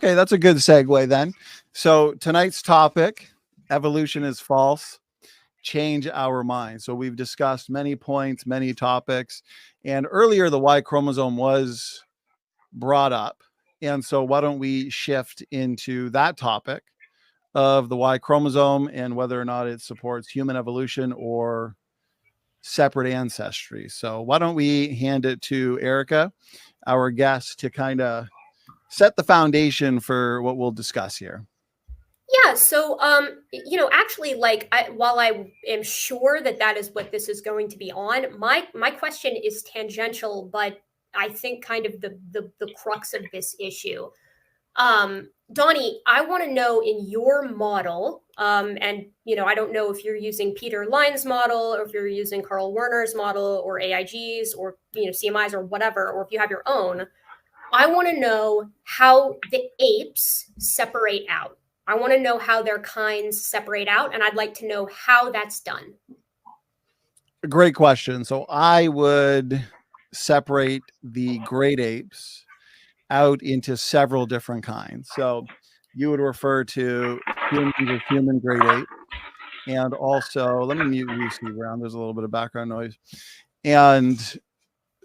Okay, that's a good segue then. So tonight's topic, evolution is false, change our mind. So we've discussed many points, many topics, and earlier the Y chromosome was brought up. And so why don't we shift into that topic of the Y chromosome and whether or not it supports human evolution or separate ancestry. So why don't we hand it to Erika, our guest, to kind of set the foundation for what we'll discuss here. Yeah, so actually, while I am sure that is what this is going to be on, my question is tangential, but I think kind of the crux of this issue. Donny, I want to know in your model, and I don't know if you're using Peter Line's model or if you're using Carl Werner's model or AIGs or CMIs or whatever, or if you have your own. I want to know how the apes separate out. I want to know how their kinds separate out, and I'd like to know how that's done. Great question. So I would separate the great apes out into several different kinds. So you would refer to humans as human great ape. And also, let me mute Lucy around. There's a little bit of background noise. And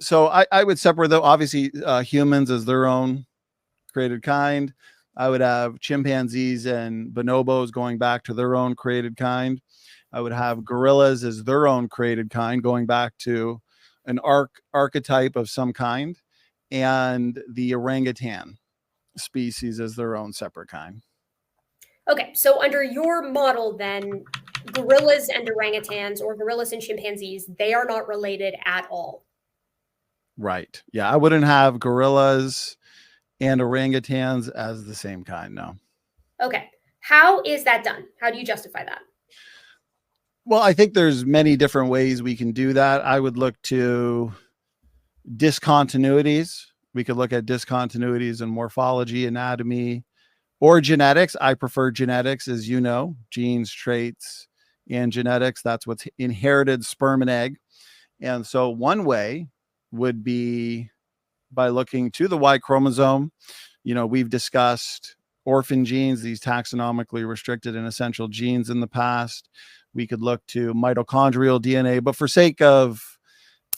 so I would separate, though, obviously, humans as their own created kind. I would have chimpanzees and bonobos going back to their own created kind. I would have gorillas as their own created kind, going back to an archetype of some kind, and the orangutan species as their own separate kind. Okay, so under your model, then, gorillas and orangutans, or gorillas and chimpanzees, they are not related at all. Right. Yeah, I wouldn't have gorillas and orangutans as the same kind, no. Okay. How is that done? How do you justify that? Well, I think there's many different ways we can do that. I would look to discontinuities. We could look at discontinuities in morphology, anatomy, or genetics. I prefer genetics, as you know, genes, traits, and genetics. That's what's inherited, sperm and egg. And so one way would be by looking to the Y chromosome. We've discussed orphan genes, these taxonomically restricted and essential genes in the past. We could look to mitochondrial DNA, but for sake of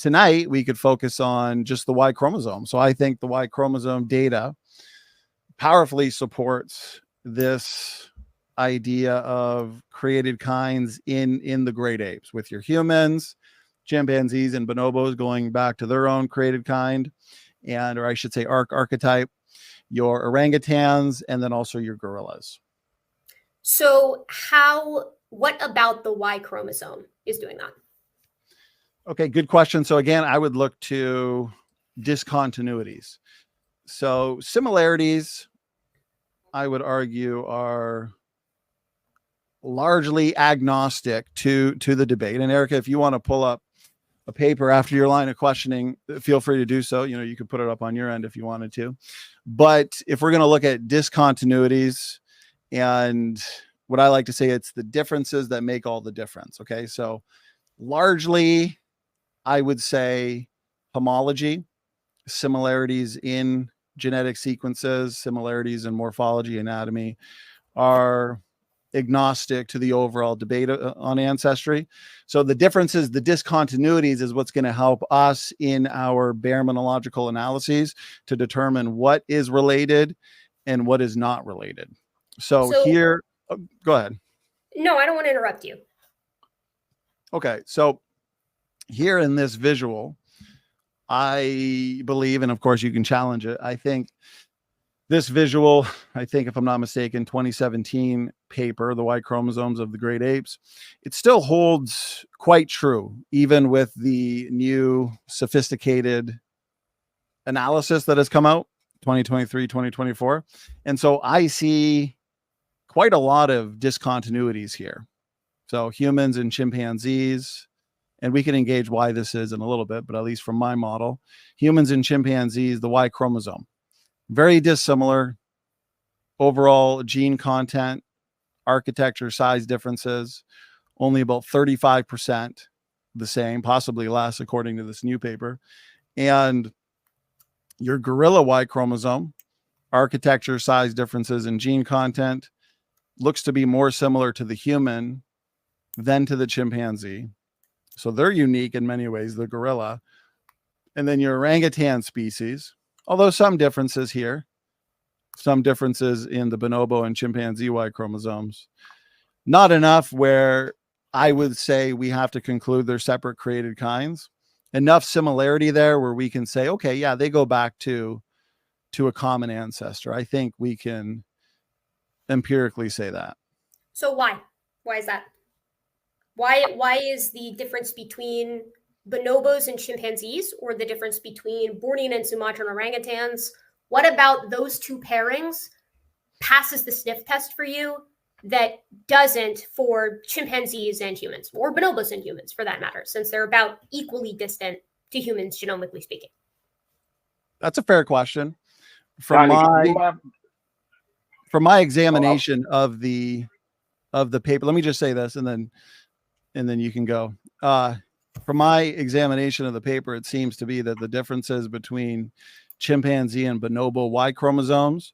tonight, we could focus on just the Y chromosome. So I think the Y chromosome data powerfully supports this idea of created kinds in the great apes, with your humans, chimpanzees, and bonobos going back to their own created kind, or I should say archetype, your orangutans, and then also your gorillas. So what about the Y chromosome is doing that? Okay, good question. So again, I would look to discontinuities. So similarities, I would argue, are largely agnostic to the debate. And Erika, if you want to pull up a paper after your line of questioning, feel free to do so. You could put it up on your end if you wanted to. But if we're going to look at discontinuities, and what I like to say, it's the differences that make all the difference. Okay, so largely, I would say homology, similarities in genetic sequences, similarities in morphology, anatomy, are agnostic to the overall debate on ancestry. So the differences, the discontinuities, is what's going to help us in our baraminological analyses to determine what is related and what is not related. So here, go ahead. No, I don't want to interrupt you. Okay, so here in this visual, I believe, and of course you can challenge it, I think this visual, if I'm not mistaken, 2017 paper, The Y Chromosomes of the Great Apes, it still holds quite true, even with the new sophisticated analysis that has come out, 2023, 2024. And so I see quite a lot of discontinuities here. So humans and chimpanzees, and we can engage why this is in a little bit, but at least from my model, humans and chimpanzees, the Y chromosome, very dissimilar overall gene content, architecture, size differences, only about 35% the same, possibly less, according to this new paper. And your gorilla Y chromosome architecture, size differences, and gene content. Looks to be more similar to the human than to the chimpanzee. So they're unique in many ways, the gorilla. And then your orangutan species, although some differences here, some differences in the bonobo and chimpanzee Y chromosomes. Not enough where I would say we have to conclude they're separate created kinds. Enough similarity there where we can say, okay, yeah, they go back to a common ancestor. I think we can empirically say that. So why? Why is that? Why is the difference between bonobos and chimpanzees, or the difference between Bornean and Sumatran orangutans? What about those two pairings passes the sniff test for you that doesn't for chimpanzees and humans, or bonobos and humans for that matter, since they're about equally distant to humans genomically speaking? That's a fair question. From my examination of the paper, let me just say this, and then you can go. From my examination of the paper, it seems to be that the differences between chimpanzee and bonobo Y chromosomes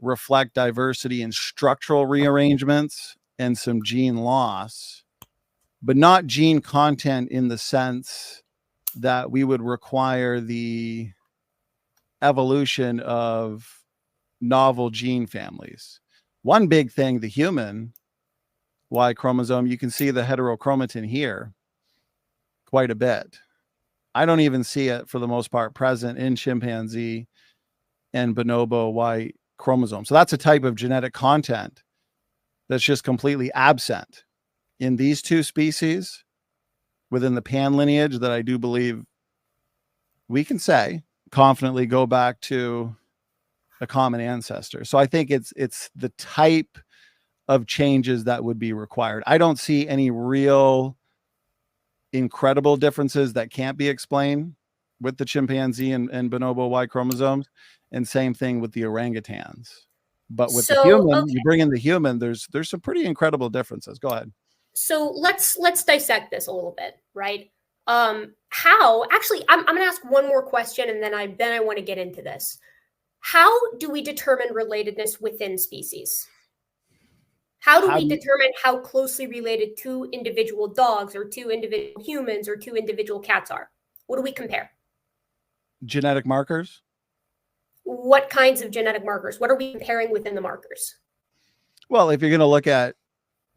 reflect diversity in structural rearrangements and some gene loss, but not gene content in the sense that we would require the evolution of novel gene families. One big thing, the human Y chromosome, you can see the heterochromatin here quite a bit. I don't even see it for the most part present in chimpanzee and bonobo Y chromosome. So that's a type of genetic content that's just completely absent in these two species within the pan lineage that I do believe we can say confidently go back to a common ancestor. So I think it's the type of changes that would be required. I don't see any real incredible differences that can't be explained with the chimpanzee and bonobo Y chromosomes, and same thing with the orangutans. But with the human, okay, you bring in the human, there's some pretty incredible differences. Go ahead. So let's dissect this a little bit, right? How actually, I'm going to ask one more question, and then I want to get into this. How do we determine relatedness within species? How do we determine how closely related two individual dogs or two individual humans or two individual cats are? What do we compare? Genetic markers. What kinds of genetic markers? What are we comparing within the markers? Well, if you're going to look at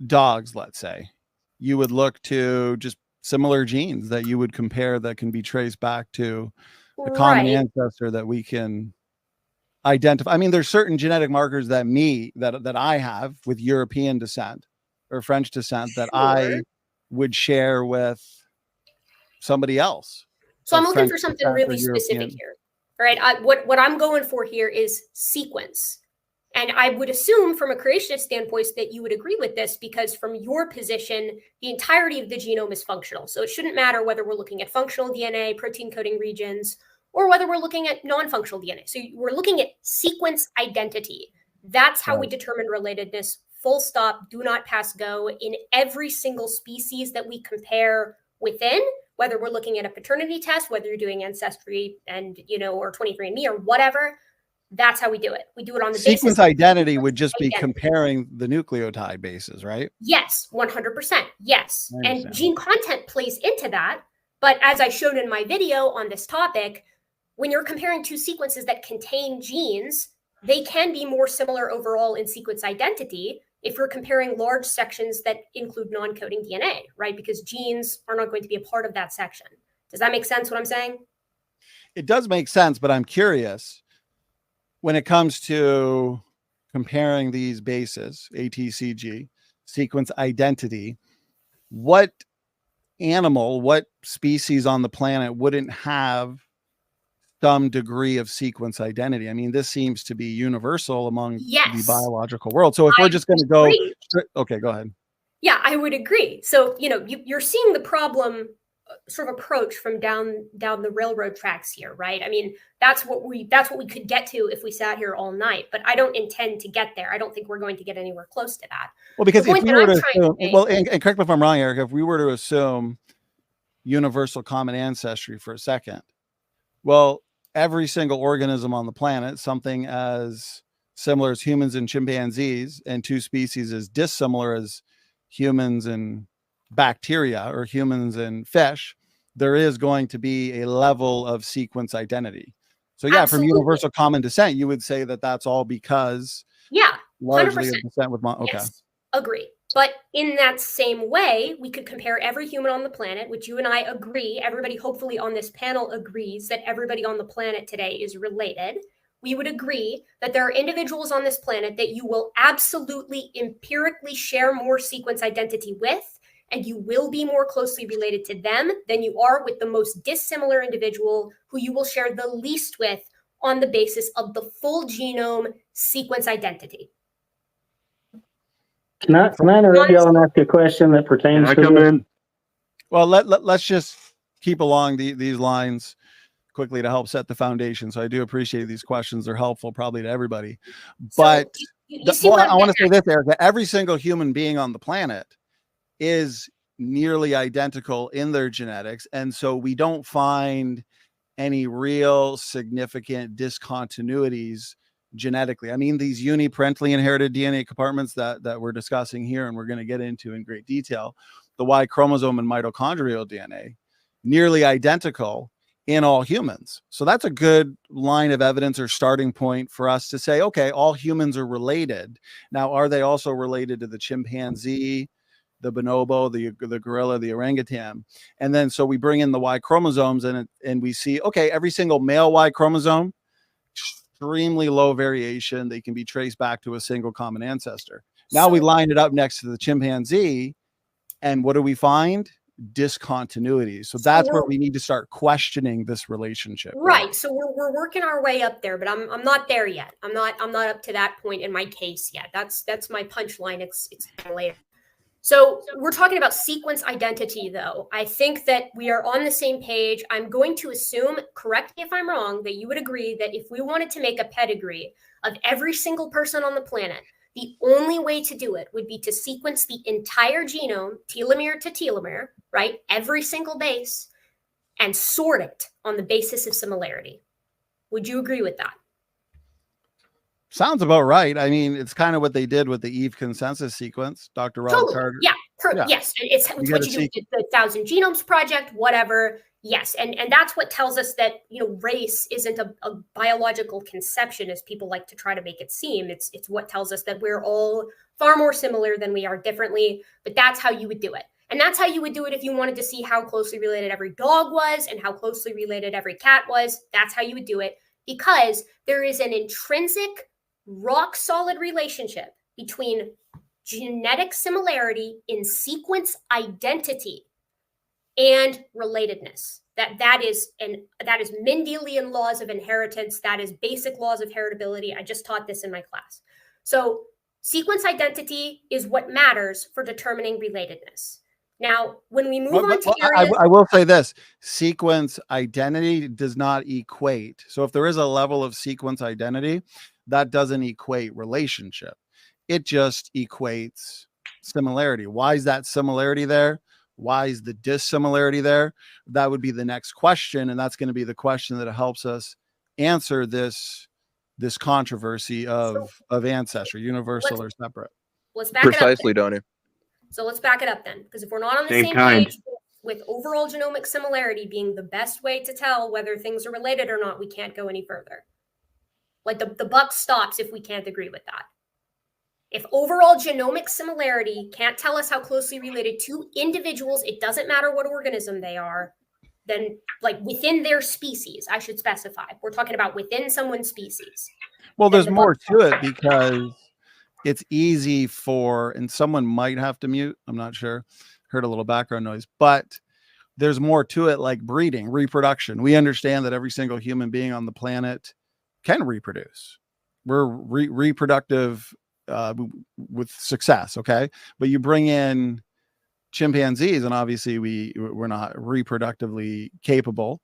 dogs, let's say, you would look to just similar genes that you would compare that can be traced back to a common ancestor that we can identify. I mean, there's certain genetic markers that I have with European descent or French descent that I would share with somebody else. So I'm looking for something really specific here. All right. What I'm going for here is sequence. And I would assume from a creationist standpoint that you would agree with this, because from your position, the entirety of the genome is functional. So it shouldn't matter whether we're looking at functional DNA, protein coding regions, or whether we're looking at non-functional DNA. So we're looking at sequence identity. That's how we determine relatedness. Full stop, do not pass go in every single species that we compare within, whether we're looking at a paternity test, whether you're doing ancestry and, or 23andMe or whatever. That's how we do it. We do it on the basis sequence identity would just be comparing the nucleotide bases, right? Yes, 100%. Yes. And gene content plays into that. But as I showed in my video on this topic, when you're comparing two sequences that contain genes, they can be more similar overall in sequence identity if you're comparing large sections that include non-coding DNA, right? Because genes are not going to be a part of that section. Does that make sense what I'm saying? It does make sense, but I'm curious when it comes to comparing these bases, ATCG, sequence identity, what animal, what species on the planet wouldn't have some degree of sequence identity? I mean, this seems to be universal among the biological world. So if we're just going to go, okay, go ahead. Yeah, I would agree. So, you're seeing the problem sort of approach from down the railroad tracks here, right? I mean, that's what we could get to if we sat here all night, but I don't intend to get there. I don't think we're going to get anywhere close to that. Well, because if we were to assume, and correct me if I'm wrong, Erika, if we were to assume universal common ancestry for a second, well, every single organism on the planet, something as similar as humans and chimpanzees, and two species as dissimilar as humans and bacteria, or humans and fish, there is going to be a level of sequence identity. So yeah, from Absolutely. universal common descent, you would say that that's all because Yeah, 100%. largely of descent with okay. Yes, agree. But in that same way, we could compare every human on the planet, which you and I agree, everybody hopefully on this panel agrees that everybody on the planet today is related. We would agree that there are individuals on this planet that you will absolutely empirically share more sequence identity with, and you will be more closely related to them than you are with the most dissimilar individual who you will share the least with on the basis of the full genome sequence identity. Can I interrupt y'all and ask you a question that pertains to come this? in? Well, let's just keep along these lines quickly to help set the foundation. So I do appreciate these questions. They're helpful probably to everybody. But so you see I want to say this, Erika, every single human being on the planet is nearly identical in their genetics. And so we don't find any real significant discontinuities genetically. I mean, these uniparentally inherited DNA compartments that we're discussing here, and we're going to get into in great detail, the Y chromosome and mitochondrial DNA, nearly identical in all humans. So that's a good line of evidence or starting point for us to say, okay, all humans are related. Now, are they also related to the chimpanzee, the bonobo, the gorilla, the orangutan? And then so we bring in the Y chromosomes and we see, okay, every single male Y chromosome, extremely low variation. They can be traced back to a single common ancestor. Now we line it up next to the chimpanzee, and what do we find? Discontinuity. So that's where we need to start questioning this relationship. Right. So we're working our way up there, but I'm not there yet. I'm not up to that point in my case yet. That's my punchline. It's later. So we're talking about sequence identity, though. I think that we are on the same page. I'm going to assume, correct me if I'm wrong, that you would agree that if we wanted to make a pedigree of every single person on the planet, the only way to do it would be to sequence the entire genome, telomere to telomere, right? Every single base, and sort it on the basis of similarity. Would you agree with that? Sounds about right. I mean, it's kind of what they did with the Eve consensus sequence, Dr. Robert Totally. Carter. Yeah. Yes. It's what you do with the 1,000 Genomes Project, whatever. Yes. And that's what tells us that, race isn't a biological conception as people like to try to make it seem. It's what tells us that we're all far more similar than we are differently, but that's how you would do it. And that's how you would do it if you wanted to see how closely related every dog was and how closely related every cat was. That's how you would do it, because there is an intrinsic, rock solid relationship between genetic similarity in sequence identity and relatedness. That is Mendelian laws of inheritance. That is basic laws of heritability. I just taught this in my class. So sequence identity is what matters for determining relatedness. Now, when we move on to areas... I will say this, sequence identity does not equate. So if there is a level of sequence identity, that doesn't equate relationship. It just equates similarity. Why is that similarity there? Why is the dissimilarity there? That would be the next question. And that's going to be the question that helps us answer this controversy of ancestry, universal or separate. Let's back it up. Precisely, Donny. So let's back it up then, because if we're not on the same page with overall genomic similarity being the best way to tell whether things are related or not, we can't go any further. Like the buck stops if we can't agree with that. If overall genomic similarity can't tell us how closely related two individuals, it doesn't matter what organism they are, then like within their species, I should specify. We're talking about within someone's species. Well, there's more to it because it's easy for, and someone might have to mute, I'm not sure, heard a little background noise, but there's more to it, like breeding, reproduction. We understand that every single human being on the planet can reproduce. We're reproductive with success, okay? But you bring in chimpanzees, and obviously we're not reproductively capable.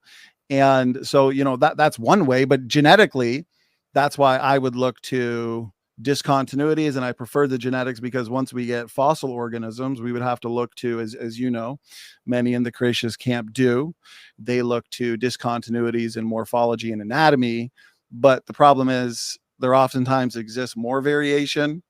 And so, that's one way, but genetically, that's why I would look to discontinuities, and I prefer the genetics because once we get fossil organisms, we would have to look to, as you know, many in the creationist camp do, they look to discontinuities in morphology and anatomy. But the problem is there oftentimes exists more variation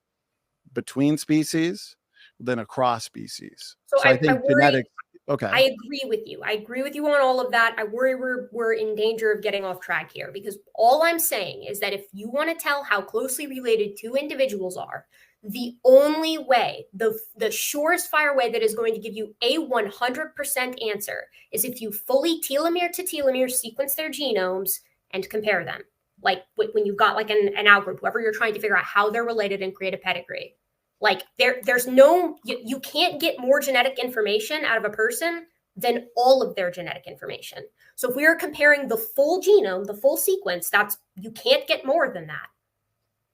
between species than across species. So So I think genetics. Okay. I agree with you. I agree with you on all of that. I worry we're in danger of getting off track here, because all I'm saying is that if you want to tell how closely related two individuals are, the only way, the surest fire way that is going to give you a 100% answer is if you fully telomere to telomere sequence their genomes and compare them. Like when you've got like an outgroup, whoever you're trying to figure out how they're related and create a pedigree. Like there's no, you can't get more genetic information out of a person than all of their genetic information. So if we are comparing the full genome, the full sequence, you can't get more than that.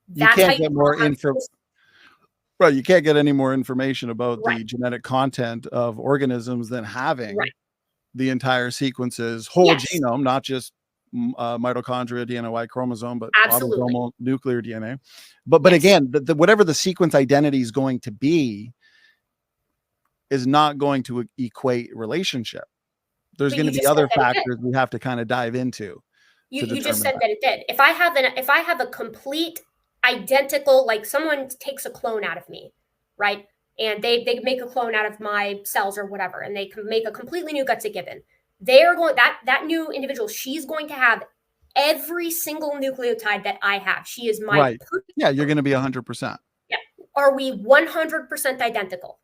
That's you can't get more info. Right. You can't get any more information about the genetic content of organisms than having the entire sequence's whole genome, not just mitochondria, DNA, Y chromosome, but autosomal nuclear DNA. But again, whatever the sequence identity is going to be is not going to equate relationship. There's going to be other factors we have to kind of dive into. You just said that it did. If I have a complete identical, like someone takes a clone out of me, right? And they make a clone out of my cells or whatever, and they can make a completely new Gutsick Gibbon. They are going, that new individual, she's going to have every single nucleotide that I have. She is my Yeah, you're going to be 100%. Yeah. Are we 100% identical?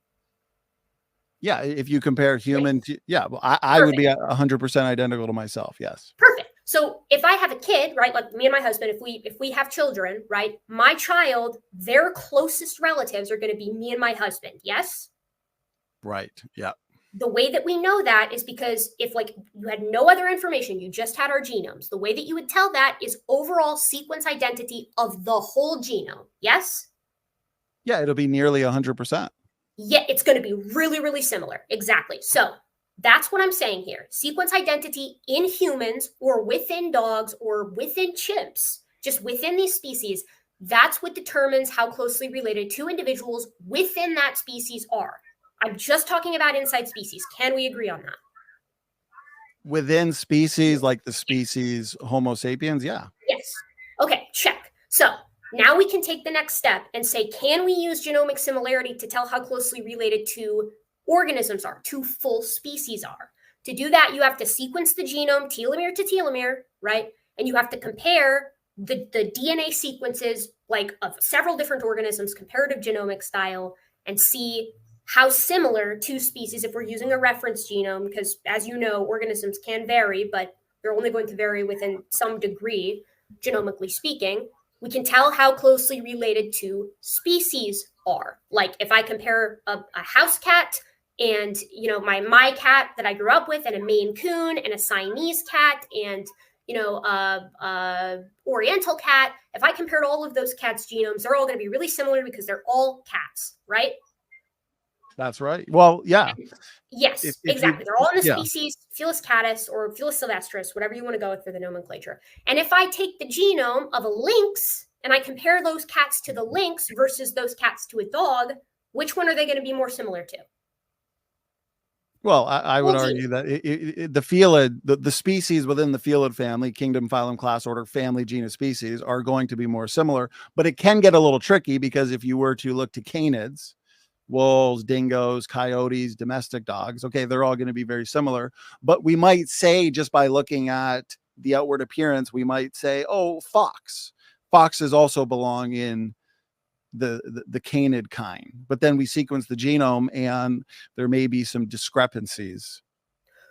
Yeah, if you compare human to, well, I would be 100% identical to myself. Yes. Perfect. So if I have a kid, right, like me and my husband, if we have children, right, my child, their closest relatives are going to be me and my husband. Yes. Right. Yeah. The way that we know that is because if like you had no other information, you just had our genomes, the way that you would tell that is overall sequence identity of the whole genome. Yes? Yeah, it'll be nearly 100%. Yeah, it's going to be really, really similar. Exactly. So that's what I'm saying here. Sequence identity in humans or within dogs or within chimps, just within these species, that's what determines how closely related two individuals within that species are. I'm just talking about inside species. Can we agree on that? Within species, like the species Homo sapiens, yeah. Yes. Okay, check. So now we can take the next step and say, can we use genomic similarity to tell how closely related two organisms are, two full species are? To do that, you have to sequence the genome telomere to telomere, right? And you have to compare the DNA sequences like of several different organisms, comparative genomic style, and see how similar two species, if we're using a reference genome, because as you know, organisms can vary, but they're only going to vary within some degree, genomically speaking, we can tell how closely related two species are. Like if I compare a house cat and, you know, my cat that I grew up with, and a Maine Coon and a Siamese cat and, you know, Oriental cat, if I compared all of those cats' genomes, they're all going to be really similar because they're all cats, right? That's right. Well, yeah. Yes, exactly. They're all in the species Felis catus or Felis silvestris, whatever you want to go with for the nomenclature. And if I take the genome of a lynx and I compare those cats to the lynx versus those cats to a dog, which one are they going to be more similar to? Well, I would argue that the felid, the species within the felid family, kingdom, phylum, class, order, family, genus, species, are going to be more similar. But it can get a little tricky because if you were to look to canids, wolves, dingoes, coyotes, domestic dogs, okay, they're all going to be very similar. But we might say, just by looking at the outward appearance, we might say, oh, fox. Foxes also belong in the canid kind. But then we sequence the genome and there may be some discrepancies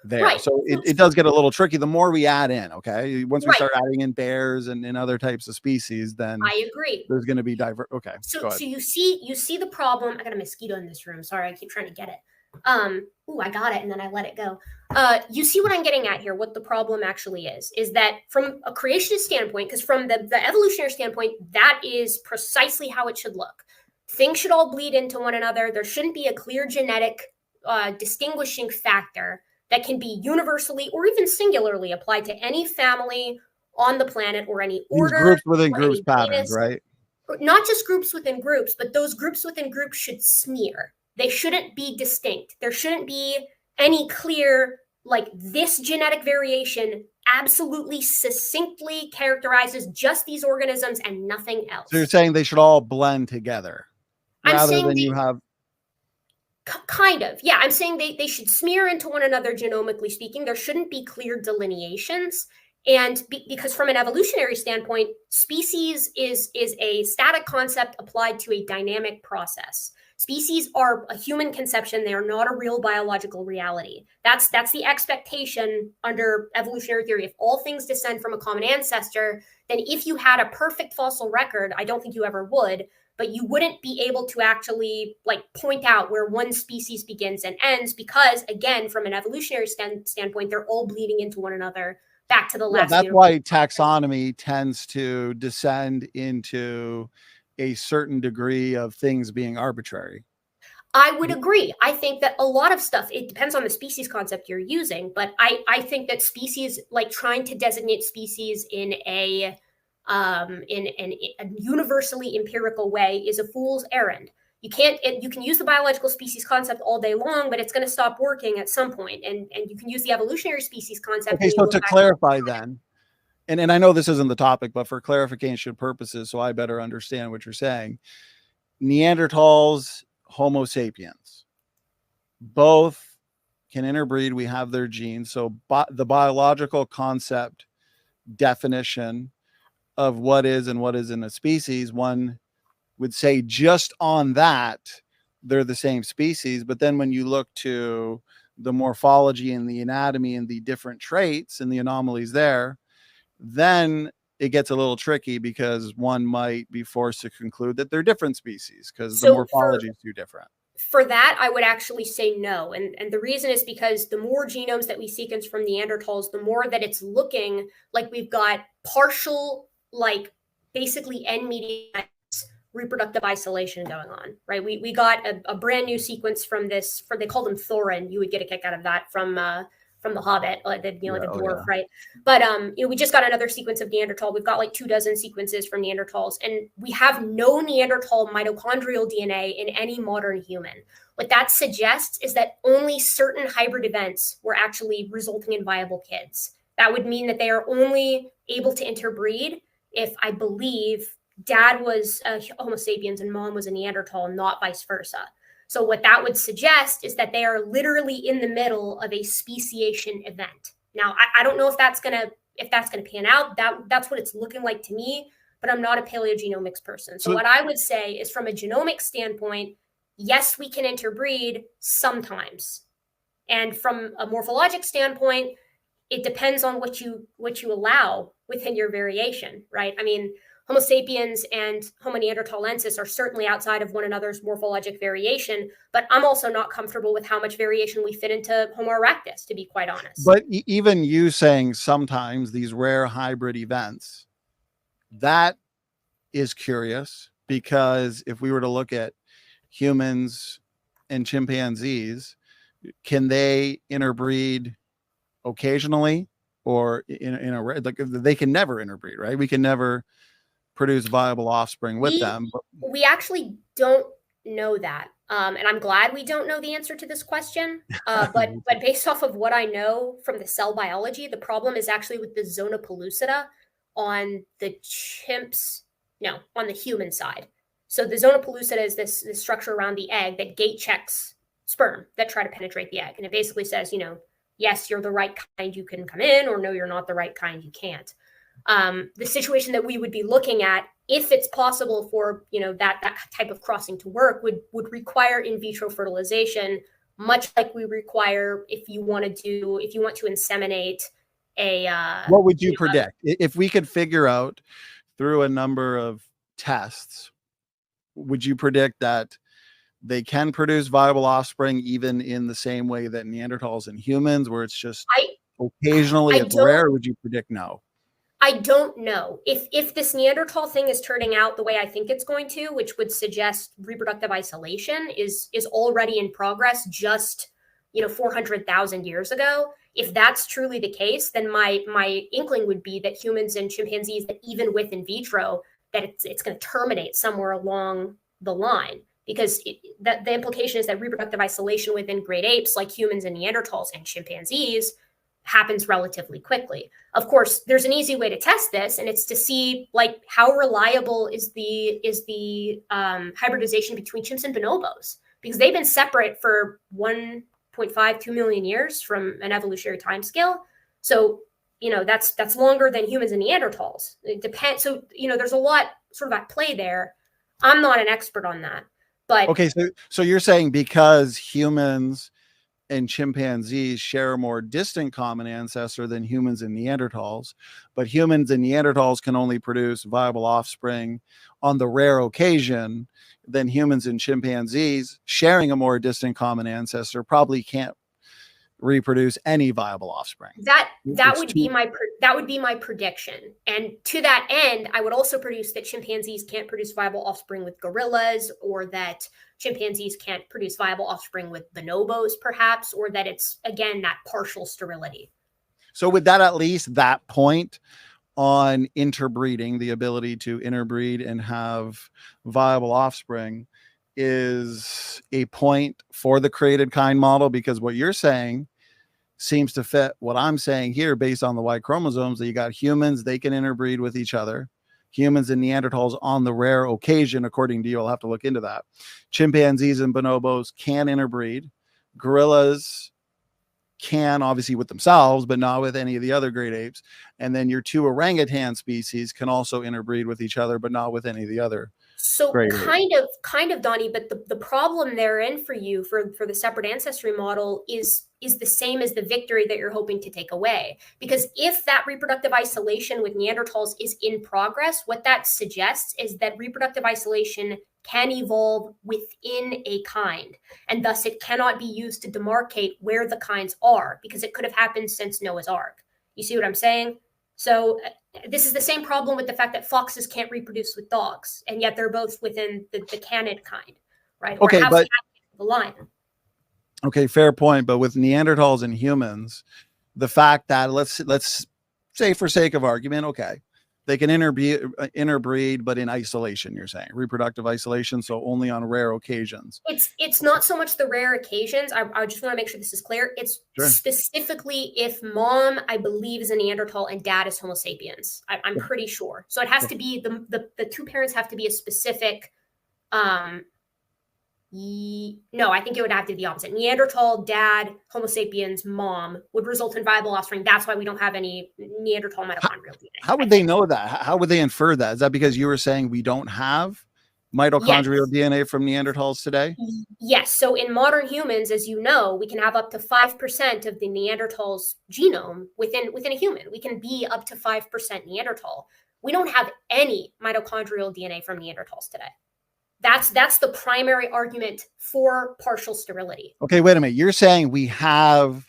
there. Right. So it does get a little tricky the more we add in. Okay. Once we start adding in bears and other types of species, then I agree. There's going to be Okay. So you see the problem. I got a mosquito in this room. Sorry, I keep trying to get it. I got it and then I let it go. You see what I'm getting at here, what the problem actually is that from a creationist standpoint, because from the evolutionary standpoint, that is precisely how it should look. Things should all bleed into one another. There shouldn't be a clear genetic distinguishing factor that can be universally or even singularly applied to any family on the planet or any order. Groups within groups patterns, right? not just groups within groups, but those groups within groups should smear. They shouldn't be distinct. There shouldn't be any clear, like, this genetic variation absolutely succinctly characterizes just these organisms and nothing else. So you're saying they should all blend together rather than you have. Kind of. Yeah, I'm saying they should smear into one another, genomically speaking. There shouldn't be clear delineations. And because from an evolutionary standpoint, species is a static concept applied to a dynamic process. Species are a human conception. They are not a real biological reality. That's the expectation under evolutionary theory. If all things descend from a common ancestor, then if you had a perfect fossil record, I don't think you ever would, but you wouldn't be able to actually like point out where one species begins and ends because, again, from an evolutionary standpoint, they're all bleeding into one another. Back to the last. That's why taxonomy tends to descend into a certain degree of things being arbitrary. I would agree. I think that a lot of stuff, it depends on the species concept you're using, but I think that species, like trying to designate species in a universally empirical way, is a fool's errand. You can use the biological species concept all day long, but it's going to stop working at some point. And you can use the evolutionary species concept. Okay, so to clarify then, and I know this isn't the topic, but for clarification purposes, so I better understand what you're saying. Neanderthals, Homo sapiens, both can interbreed. We have their genes. So the biological concept definition of what is and what isn't a species, one would say just on that, they're the same species. But then when you look to the morphology and the anatomy and the different traits and the anomalies there, then it gets a little tricky because one might be forced to conclude that they're different species because the morphology is too different. For that, I would actually say no. And the reason is because the more genomes that we sequence from Neanderthals, the more that it's looking like we've got partial, like basically N-mediated reproductive isolation going on, right? We got a brand new sequence from this, they called him Thorin. You would get a kick out of that from The Hobbit, like the dwarf, right? But we just got another sequence of Neanderthal. We've got like 24 sequences from Neanderthals, and we have no Neanderthal mitochondrial DNA in any modern human. What that suggests is that only certain hybrid events were actually resulting in viable kids. That would mean that they are only able to interbreed if, I believe, dad was a Homo sapiens and mom was a Neanderthal, not vice versa. So what that would suggest is that they are literally in the middle of a speciation event. Now, I don't know if that's gonna pan out. That's what it's looking like to me, but I'm not a paleogenomics person. So what I would say is, from a genomic standpoint, yes, we can interbreed sometimes. And from a morphologic standpoint, it depends on what you allow within your variation, right? I mean, Homo sapiens and Homo neanderthalensis are certainly outside of one another's morphologic variation, but I'm also not comfortable with how much variation we fit into Homo erectus, to be quite honest. But even you saying sometimes these rare hybrid events, that is curious, because if we were to look at humans and chimpanzees, can they interbreed occasionally, or in a like they can never interbreed, right? We can never produce viable offspring with them. We actually don't know that. And I'm glad we don't know the answer to this question. But based off of what I know from the cell biology, the problem is actually with the zona pellucida on the chimps, no, on the human side. So the zona pellucida is this structure around the egg that gate checks sperm that try to penetrate the egg. And it basically says, yes, you're the right kind, you can come in, or no, you're not the right kind, you can't. The situation that we would be looking at, if it's possible for that type of crossing to work, would require in vitro fertilization, much like we require if you want to inseminate a. What would you predict if we could figure out through a number of tests? Would you predict that they can produce viable offspring even in the same way that Neanderthals and humans, where it's just occasionally it's rare? Would you predict no? I don't know. If this Neanderthal thing is turning out the way I think it's going to, which would suggest reproductive isolation is already in progress just 400,000 years ago. If that's truly the case, then my inkling would be that humans and chimpanzees, that even with in vitro, that it's going to terminate somewhere along the line, because the implication is that reproductive isolation within great apes like humans and Neanderthals and chimpanzees happens relatively quickly. Of course, there's an easy way to test this, and it's to see like how reliable is the hybridization between chimps and bonobos, because they've been separate for 1.5, 2 million years from an evolutionary timescale. So, that's longer than humans and Neanderthals. It depends. So, there's a lot sort of at play there. I'm not an expert on that, but okay. So you're saying because humans and chimpanzees share a more distant common ancestor than humans and Neanderthals, but humans and Neanderthals can only produce viable offspring on the rare occasion, then humans and chimpanzees sharing a more distant common ancestor probably can't reproduce any viable offspring. That would be my prediction. And to that end, I would also produce that chimpanzees can't produce viable offspring with gorillas, or that chimpanzees can't produce viable offspring with bonobos, perhaps, or that it's, again, that partial sterility. So with that, at least that point on interbreeding, the ability to interbreed and have viable offspring, is a point for the created kind model, because what you're saying seems to fit what I'm saying here based on the Y chromosomes, that you got humans, they can interbreed with each other. Humans and Neanderthals on the rare occasion, according to you, I'll have to look into that. Chimpanzees and bonobos can interbreed. Gorillas can, obviously with themselves, but not with any of the other great apes. And then your two orangutan species can also interbreed with each other, but not with any of the other. So kind of, Donny, but the problem therein for you for the separate ancestry model is the same as the victory that you're hoping to take away. Because if that reproductive isolation with Neanderthals is in progress, what that suggests is that reproductive isolation can evolve within a kind, and thus it cannot be used to demarcate where the kinds are, because it could have happened since Noah's Ark. You see what I'm saying? So this is the same problem with the fact that foxes can't reproduce with dogs, and yet they're both within the canid kind, right? Okay, but the lion. Okay, fair point. But with Neanderthals and humans, the fact that let's say, for sake of argument, okay, they can interbreed, but in isolation. You're saying reproductive isolation, so only on rare occasions. It's not so much the rare occasions. I just want to make sure this is clear. It's specifically if mom, I believe, is a Neanderthal and dad is Homo sapiens. I'm pretty sure. So it has to be the two parents have to be a specific. No, I think it would have to be the opposite. Neanderthal dad, Homo sapiens mom would result in viable offspring. That's why we don't have any Neanderthal mitochondrial DNA. How would they know that? How would they infer that? Is that because you were saying we don't have mitochondrial DNA from Neanderthals today? Yes. So in modern humans, as you know, we can have up to 5% of the Neanderthal's genome within a human. We can be up to 5% Neanderthal. We don't have any mitochondrial DNA from Neanderthals today. That's the primary argument for partial sterility. Okay, wait a minute. You're saying we have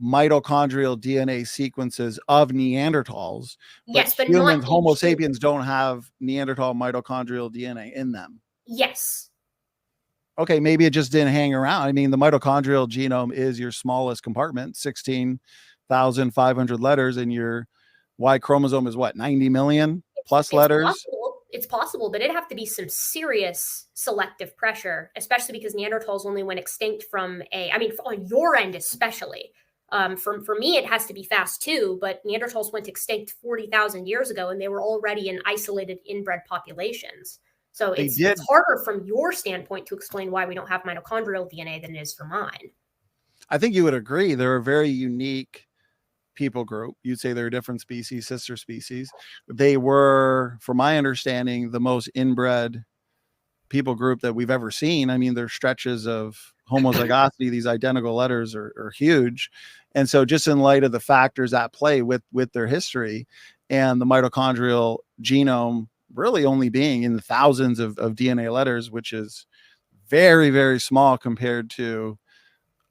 mitochondrial DNA sequences of Neanderthals. Yes, but humans, not Homo sapiens, don't have Neanderthal mitochondrial DNA in them. Yes. Okay, maybe it just didn't hang around. I mean, the mitochondrial genome is your smallest compartment, 16,500 letters, and your Y chromosome is what, 90 million plus letters? It's possible, but it'd have to be some serious selective pressure, especially because Neanderthals only went extinct from on your end especially. For me, it has to be fast too, but Neanderthals went extinct 40,000 years ago, and they were already in isolated inbred populations. So it's harder from your standpoint to explain why we don't have mitochondrial DNA than it is for mine. I think you would agree. They're a very unique people group. You'd say they're a different species, sister species. They were, from my understanding, the most inbred people group that we've ever seen. I mean, their stretches of homozygosity, these identical letters are huge. And so just in light of the factors at play with their history and the mitochondrial genome really only being in the thousands of DNA letters, which is very, very small compared to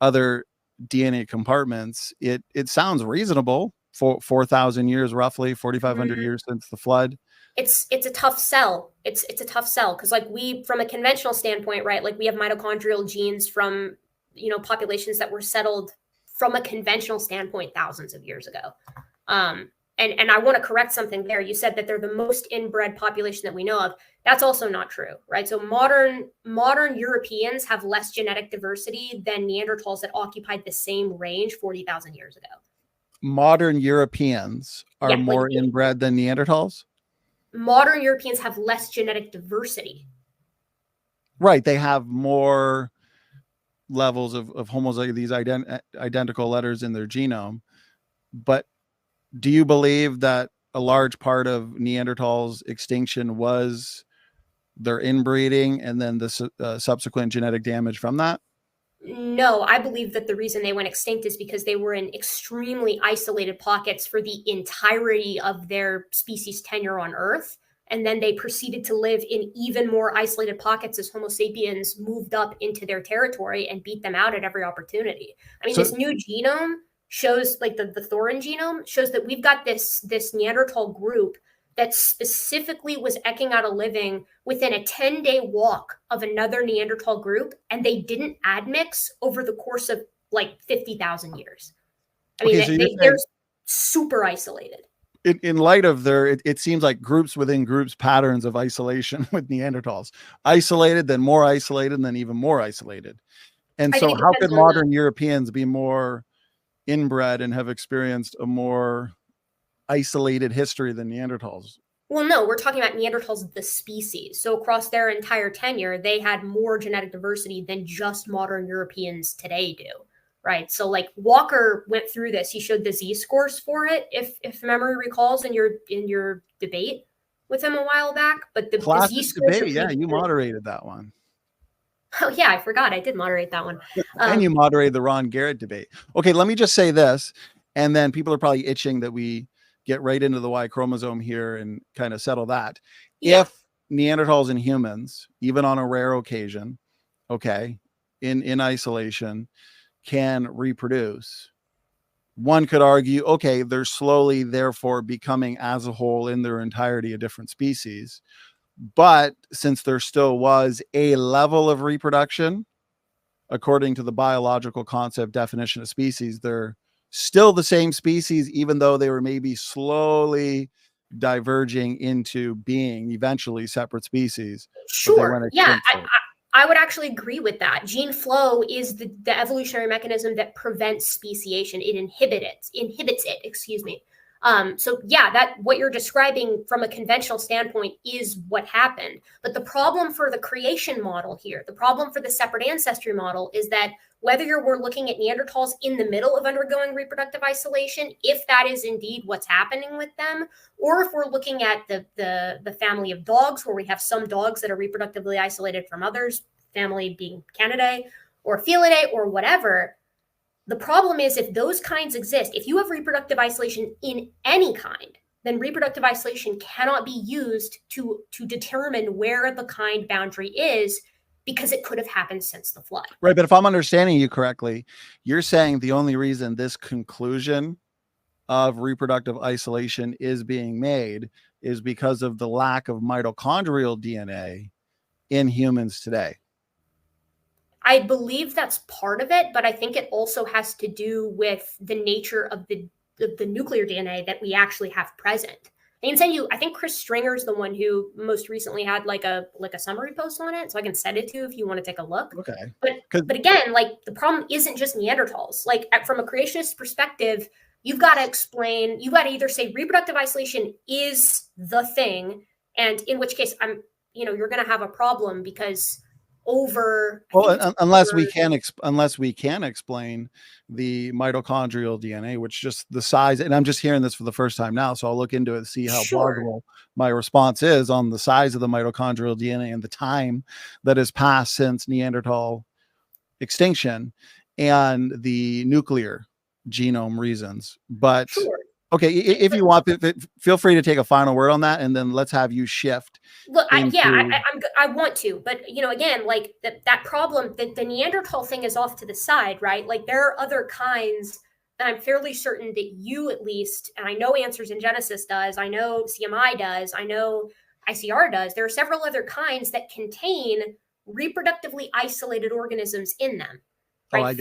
other DNA compartments, it sounds reasonable for 4,000 years, roughly 4,500 years since the flood. It's a tough sell. It's a tough sell because we, from a conventional standpoint, right? Like we have mitochondrial genes from, populations that were settled from a conventional standpoint thousands of years ago. and I want to correct something there. You said that they're the most inbred population that we know of. That's also not true, right? So modern Europeans have less genetic diversity than Neanderthals that occupied the same range 40,000 years ago. Modern Europeans are more inbred than Neanderthals? Modern Europeans have less genetic diversity. Right. They have more levels of homozygous, these identical letters in their genome. But do you believe that a large part of Neanderthals' extinction was their inbreeding and then the subsequent genetic damage from that? No, I believe that the reason they went extinct is because they were in extremely isolated pockets for the entirety of their species tenure on Earth. And then they proceeded to live in even more isolated pockets as Homo sapiens moved up into their territory and beat them out at every opportunity. I mean, this new genome shows, like the Thorin genome, shows that we've got this Neanderthal group that specifically was eking out a living within a 10-day walk of another Neanderthal group, and they didn't admix over the course of like 50,000 years. I mean, they're super isolated. In light of it seems like groups within groups patterns of isolation with Neanderthals. Isolated, then more isolated, and then even more isolated. And so how could modern Europeans be more inbred and have experienced a more isolated history than Neanderthals? Well, no, we're talking about Neanderthals, the species. So across their entire tenure, they had more genetic diversity than just modern Europeans today do, right? So like Walker went through this. He showed the Z-scores for it, if memory recalls, in your debate with him a while back. But the Z-scores debate, yeah, you moderated that one. Oh yeah, I forgot. I did moderate that one. And you moderated the Ron Garrett debate. Okay, let me just say this, and then people are probably itching that we get right into the Y chromosome here and kind of settle that. Yeah. If Neanderthals and humans, even on a rare occasion, okay, in isolation, can reproduce, one could argue, okay, they're slowly, therefore, becoming as a whole in their entirety a different species. But since there still was a level of reproduction, according to the biological concept definition of species, they're still the same species, even though they were maybe slowly diverging into being eventually separate species. Sure. Yeah, I would actually agree with that. Gene flow is the evolutionary mechanism that prevents speciation. It inhibits it, excuse me. So yeah, that what you're describing from a conventional standpoint is what happened. But the problem for the creation model here, the problem for the separate ancestry model, is that whether we're looking at Neanderthals in the middle of undergoing reproductive isolation, if that is indeed what's happening with them, or if we're looking at the family of dogs, where we have some dogs that are reproductively isolated from others, family being Canidae or Felidae or whatever. The problem is, if those kinds exist, if you have reproductive isolation in any kind, then reproductive isolation cannot be used to determine where the kind boundary is, because it could have happened since the flood. Right. But if I'm understanding you correctly, you're saying the only reason this conclusion of reproductive isolation is being made is because of the lack of mitochondrial DNA in humans today. I believe that's part of it, but I think it also has to do with the nature of the nuclear DNA that we actually have present. I can send you, I think Chris Stringer's the one who most recently had like a summary post on it, so I can send it to you if you want to take a look. Okay. But again, like, the problem isn't just Neanderthals. Like, from a creationist perspective, you've got to either say reproductive isolation is the thing, and in which case you're going to have a problem, because unless we can explain the mitochondrial DNA, which just the size, and I'm just hearing this for the first time now, so I'll look into it and see how plausible my response is on the size of the mitochondrial DNA and the time that has passed since Neanderthal extinction and the nuclear genome reasons. But okay, if you want, feel free to take a final word on that, and then let's have you shift. Look, I want to, but again, like that problem, that the Neanderthal thing is off to the side, right? Like, there are other kinds that I'm fairly certain that you, at least, and I know Answers in Genesis does, I know CMI does, I know ICR does. There are several other kinds that contain reproductively isolated organisms in them. Right?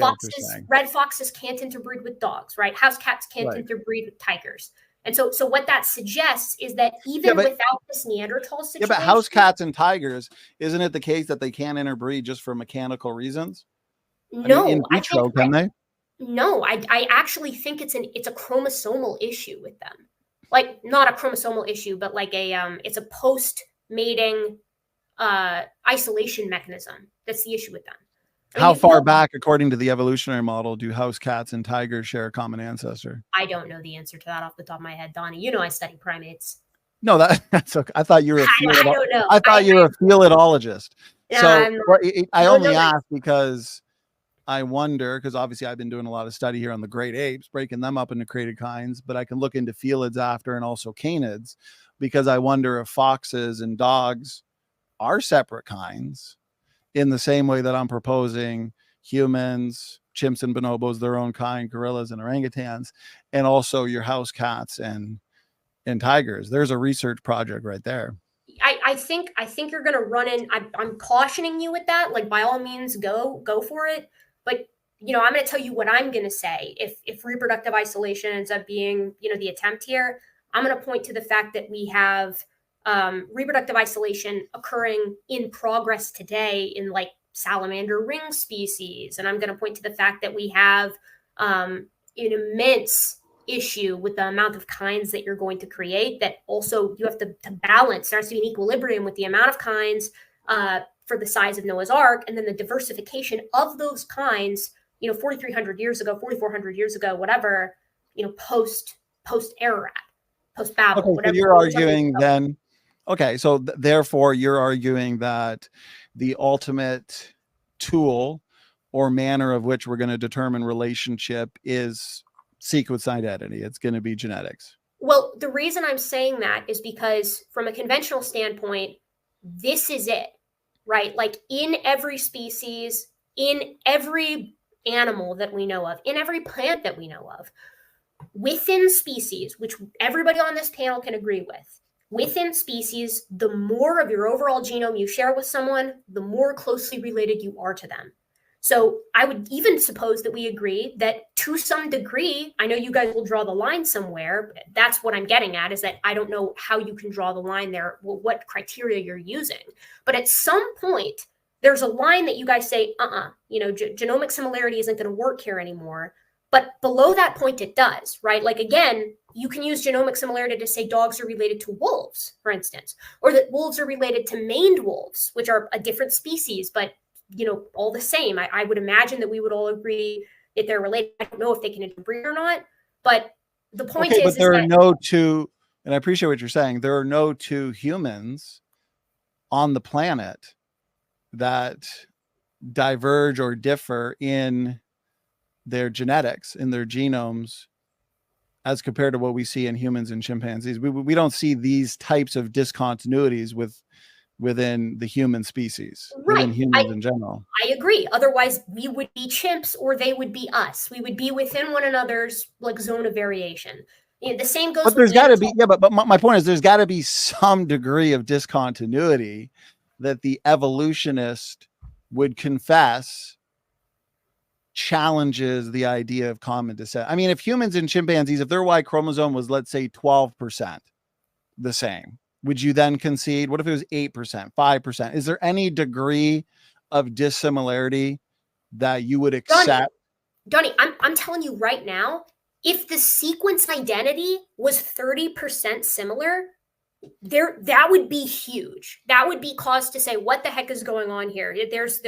Red foxes can't interbreed with dogs, right? House cats can't interbreed with tigers. And so what that suggests is that even without this Neanderthal situation. Yeah, but house cats and tigers, isn't it the case that they can't interbreed just for mechanical reasons? No, I mean, in vitro, can they? No, I actually think it's a chromosomal issue with them. Like, not a chromosomal issue, but like it's a post-mating isolation mechanism. That's the issue with them. How far back, according to the evolutionary model, do house cats and tigers share a common ancestor? I don't know the answer to that off the top of my head, Donny. You know I study primates. No, that's okay. I thought you were a I don't know. I thought you were a phelidologist. So I only asked because I wonder, because obviously I've been doing a lot of study here on the great apes, breaking them up into created kinds, but I can look into felids after and also canids, because I wonder if foxes and dogs are separate kinds, in the same way that I'm proposing humans, chimps and bonobos, their own kind, gorillas and orangutans, and also your house cats and tigers. There's a research project right there. I think you're going to run in. I'm cautioning you with that. Like, by all means, go for it. But, I'm going to tell you what I'm going to say. If reproductive isolation ends up being, the attempt here, I'm going to point to the fact that we have reproductive isolation occurring in progress today in like salamander ring species. And I'm going to point to the fact that we have an immense issue with the amount of kinds that you're going to create, that also you have to balance. There has to be an equilibrium with the amount of kinds for the size of Noah's Ark, and then the diversification of those kinds, 4,300 years ago, 4,400 years ago, whatever, post Ararat, post Babel. Okay, whatever. so you're arguing then, okay, so therefore you're arguing that the ultimate tool or manner of which we're going to determine relationship is sequence identity. It's going to be genetics. Well, the reason I'm saying that is because from a conventional standpoint, this is it, right? Like, in every species, in every animal that we know of, in every plant that we know of, within species, which everybody on this panel can agree with, within species, the more of your overall genome you share with someone, the more closely related you are to them. So I would even suppose that we agree that to some degree, I know you guys will draw the line somewhere. That's what I'm getting at, is that I don't know how you can draw the line there, what criteria you're using. But at some point, there's a line that you guys say, genomic similarity isn't going to work here anymore. But below that point, it does, right? Like, again, you can use genomic similarity to say dogs are related to wolves, for instance, or that wolves are related to maned wolves, which are a different species, but all the same. I would imagine that we would all agree that they're related. I don't know if they can interbreed or not, but the point is, but there are no two, and I appreciate what you're saying. There are no two humans on the planet that diverge or differ in their genetics, in their genomes, as compared to what we see in humans and chimpanzees. We don't see these types of discontinuities within the human species, within humans in general. I agree. Otherwise, we would be chimps or they would be us. We would be within one another's like zone of variation. The same goes. But there's got to be, but my point is, there's got to be some degree of discontinuity that the evolutionist would confess challenges the idea of common descent. I mean, if humans and chimpanzees, if their Y chromosome was, let's say, 12% the same, would you then concede? What if it was 8%, 5%? Is there any degree of dissimilarity that you would accept? Donny, I'm telling you right now, if the sequence identity was 30% similar, that would be huge. That would be cause to say, what the heck is going on here? There's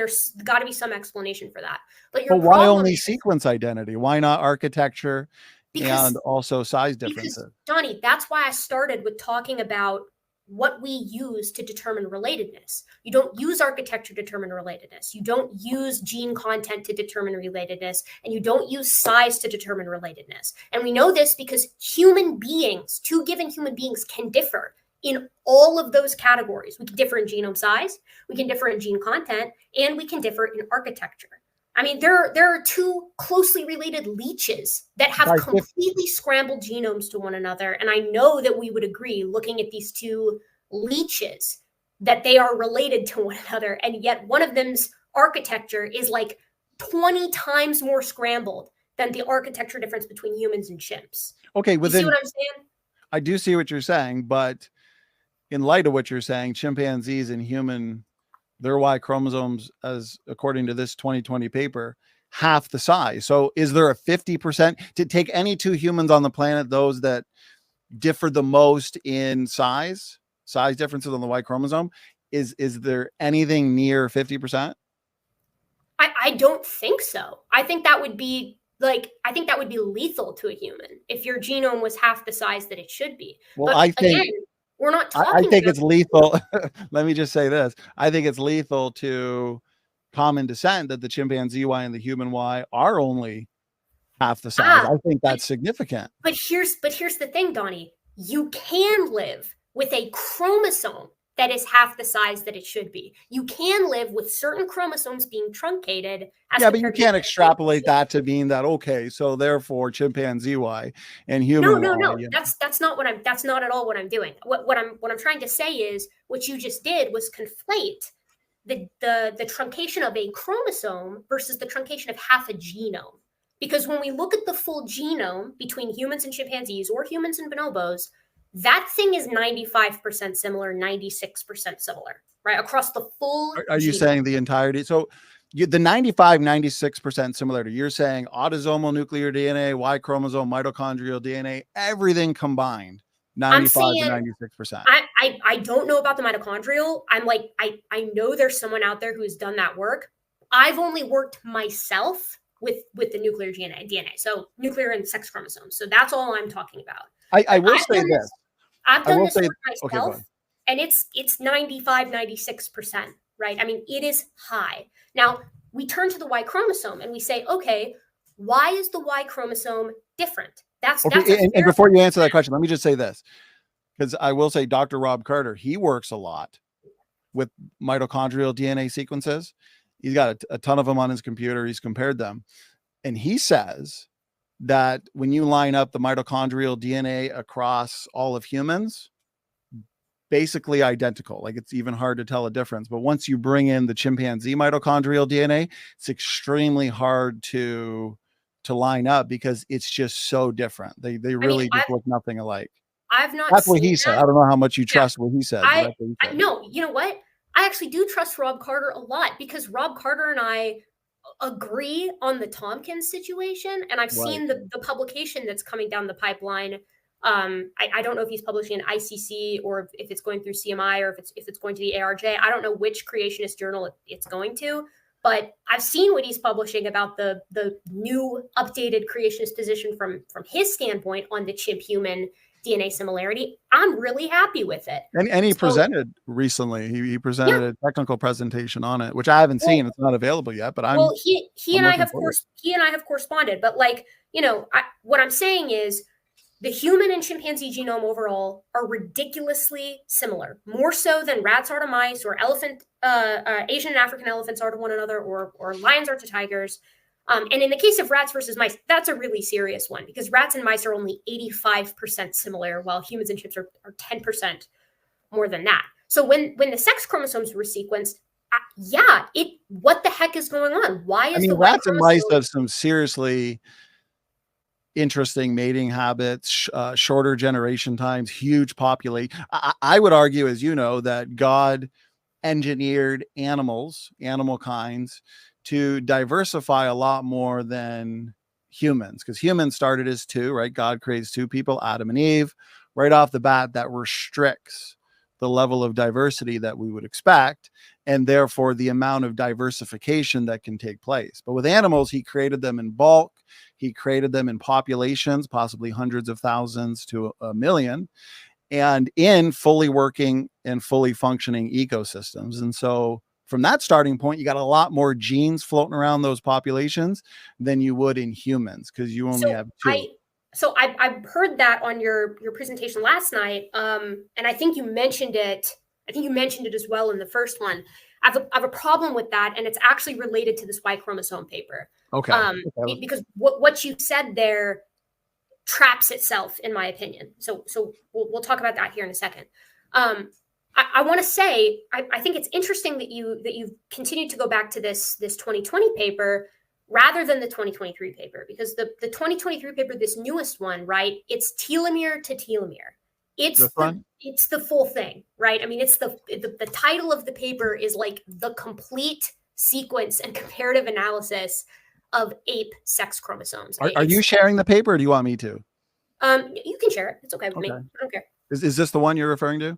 got to be some explanation for that. But why only sequence identity? Why not architecture and also size differences? Donny, that's why I started with talking about what we use to determine relatedness. You don't use architecture to determine relatedness. You don't use gene content to determine relatedness, and you don't use size to determine relatedness. And we know this because two given human beings can differ in all of those categories. We can differ in genome size, we can differ in gene content, and we can differ in architecture. I mean, there are two closely related leeches that have completely scrambled genomes to one another. And I know that we would agree, looking at these two leeches, that they are related to one another. And yet one of them's architecture is like 20 times more scrambled than the architecture difference between humans and chimps. Okay, you see what I'm saying? I do see what you're saying, but in light of what you're saying, chimpanzees and human, their Y chromosomes, as according to this 2020 paper, half the size. So is there a 50% to take any two humans on the planet, those that differ the most in size differences on the Y chromosome? Is there anything near 50%? I don't think so. I think that would be lethal to a human if your genome was half the size that it should be. Well, but I think again, we're not I talking think about it's lethal. Let me just say this. I think it's lethal to common descent that the chimpanzee Y and the human Y are only half the size. I think that's significant. But here's the thing, Donny. You can live with a chromosome that is half the size that it should be. You can live with certain chromosomes being truncated. Yeah, but you can't extrapolate that to mean that, okay, so therefore chimpanzee Y and human No. Y. You know. That's not at all what I'm doing. What I'm trying to say is what you just did was conflate the truncation of a chromosome versus the truncation of half a genome. Because when we look at the full genome between humans and chimpanzees or humans and bonobos, that thing is 95% similar, 96% similar, right? Across the full Are you genome. saying the entirety? So the 95, 96% similarity, you're saying autosomal nuclear DNA, Y chromosome, mitochondrial DNA, everything combined, 95 to 96%. I don't know about the mitochondrial. I know there's someone out there who's done that work. I've only worked myself with the nuclear DNA. So nuclear and sex chromosomes. So that's all I'm talking about. I will say this. I've done this work myself, okay, and it's 95, 96%, right? I mean, it is high. Now, we turn to the Y chromosome and we say, okay, why is the Y chromosome different? That's and before you answer that question, let me just say this, because I will say Dr. Rob Carter, he works a lot with mitochondrial DNA sequences. He's got a ton of them on his computer. He's compared them. And he says that when you line up the mitochondrial DNA across all of humans, basically identical. Like it's even hard to tell a difference. But once you bring in the chimpanzee mitochondrial DNA, it's extremely hard to line up because it's just so different. They really just look nothing alike. I've not. That's what he said. I don't know how much you trust what he said. No, you know what? I actually do trust Rob Carter a lot because Rob Carter and I agree on the Tompkins situation, and I've seen the publication that's coming down the pipeline. I don't know if he's publishing an ICC or if it's going through CMI or if it's going to the ARJ. I don't know which creationist journal it's going to, but I've seen what he's publishing about the new updated creationist position from his standpoint on the chimp human DNA similarity. I'm really happy with it. And he presented recently. He presented a technical presentation on it, which I haven't seen. It's not available yet, but he and I have corresponded. But what I'm saying is the human and chimpanzee genome overall are ridiculously similar, more so than rats are to mice or Asian and African elephants are to one another or lions are to tigers. And in the case of rats versus mice, that's a really serious one because rats and mice are only 85% similar, while humans and chimps are 10% more than that. So when the sex chromosomes were sequenced, what the heck is going on? Why is rats and mice have some seriously interesting mating habits, shorter generation times, huge population. I would argue, as you know, that God engineered animal kinds to diversify a lot more than humans, because humans started as two, right? God creates two people, Adam and Eve. Right off the bat, that restricts the level of diversity that we would expect, and therefore the amount of diversification that can take place. But with animals, he created them in bulk. He created them in populations, possibly hundreds of thousands to a million, and in fully working and fully functioning ecosystems. And so from that starting point, you got a lot more genes floating around those populations than you would in humans because you only have two. I heard that on your presentation last night, and I think you mentioned it. I think you mentioned it as well in the first one. I have a problem with that, and it's actually related to this Y chromosome paper. Okay. Because what you said there traps itself, in my opinion. So we'll talk about that here in a second. I want to say I think it's interesting that you've continued to go back to this 2020 paper rather than the 2023 paper, because the 2023 paper, this newest one, right? It's telomere to telomere. It's it's the full thing, right? I mean, it's the title of the paper is like the complete sequence and comparative analysis of ape sex chromosomes. Are you sharing the paper, or do you want me to? You can share it. It's okay with me. I don't care. Is this the one you're referring to?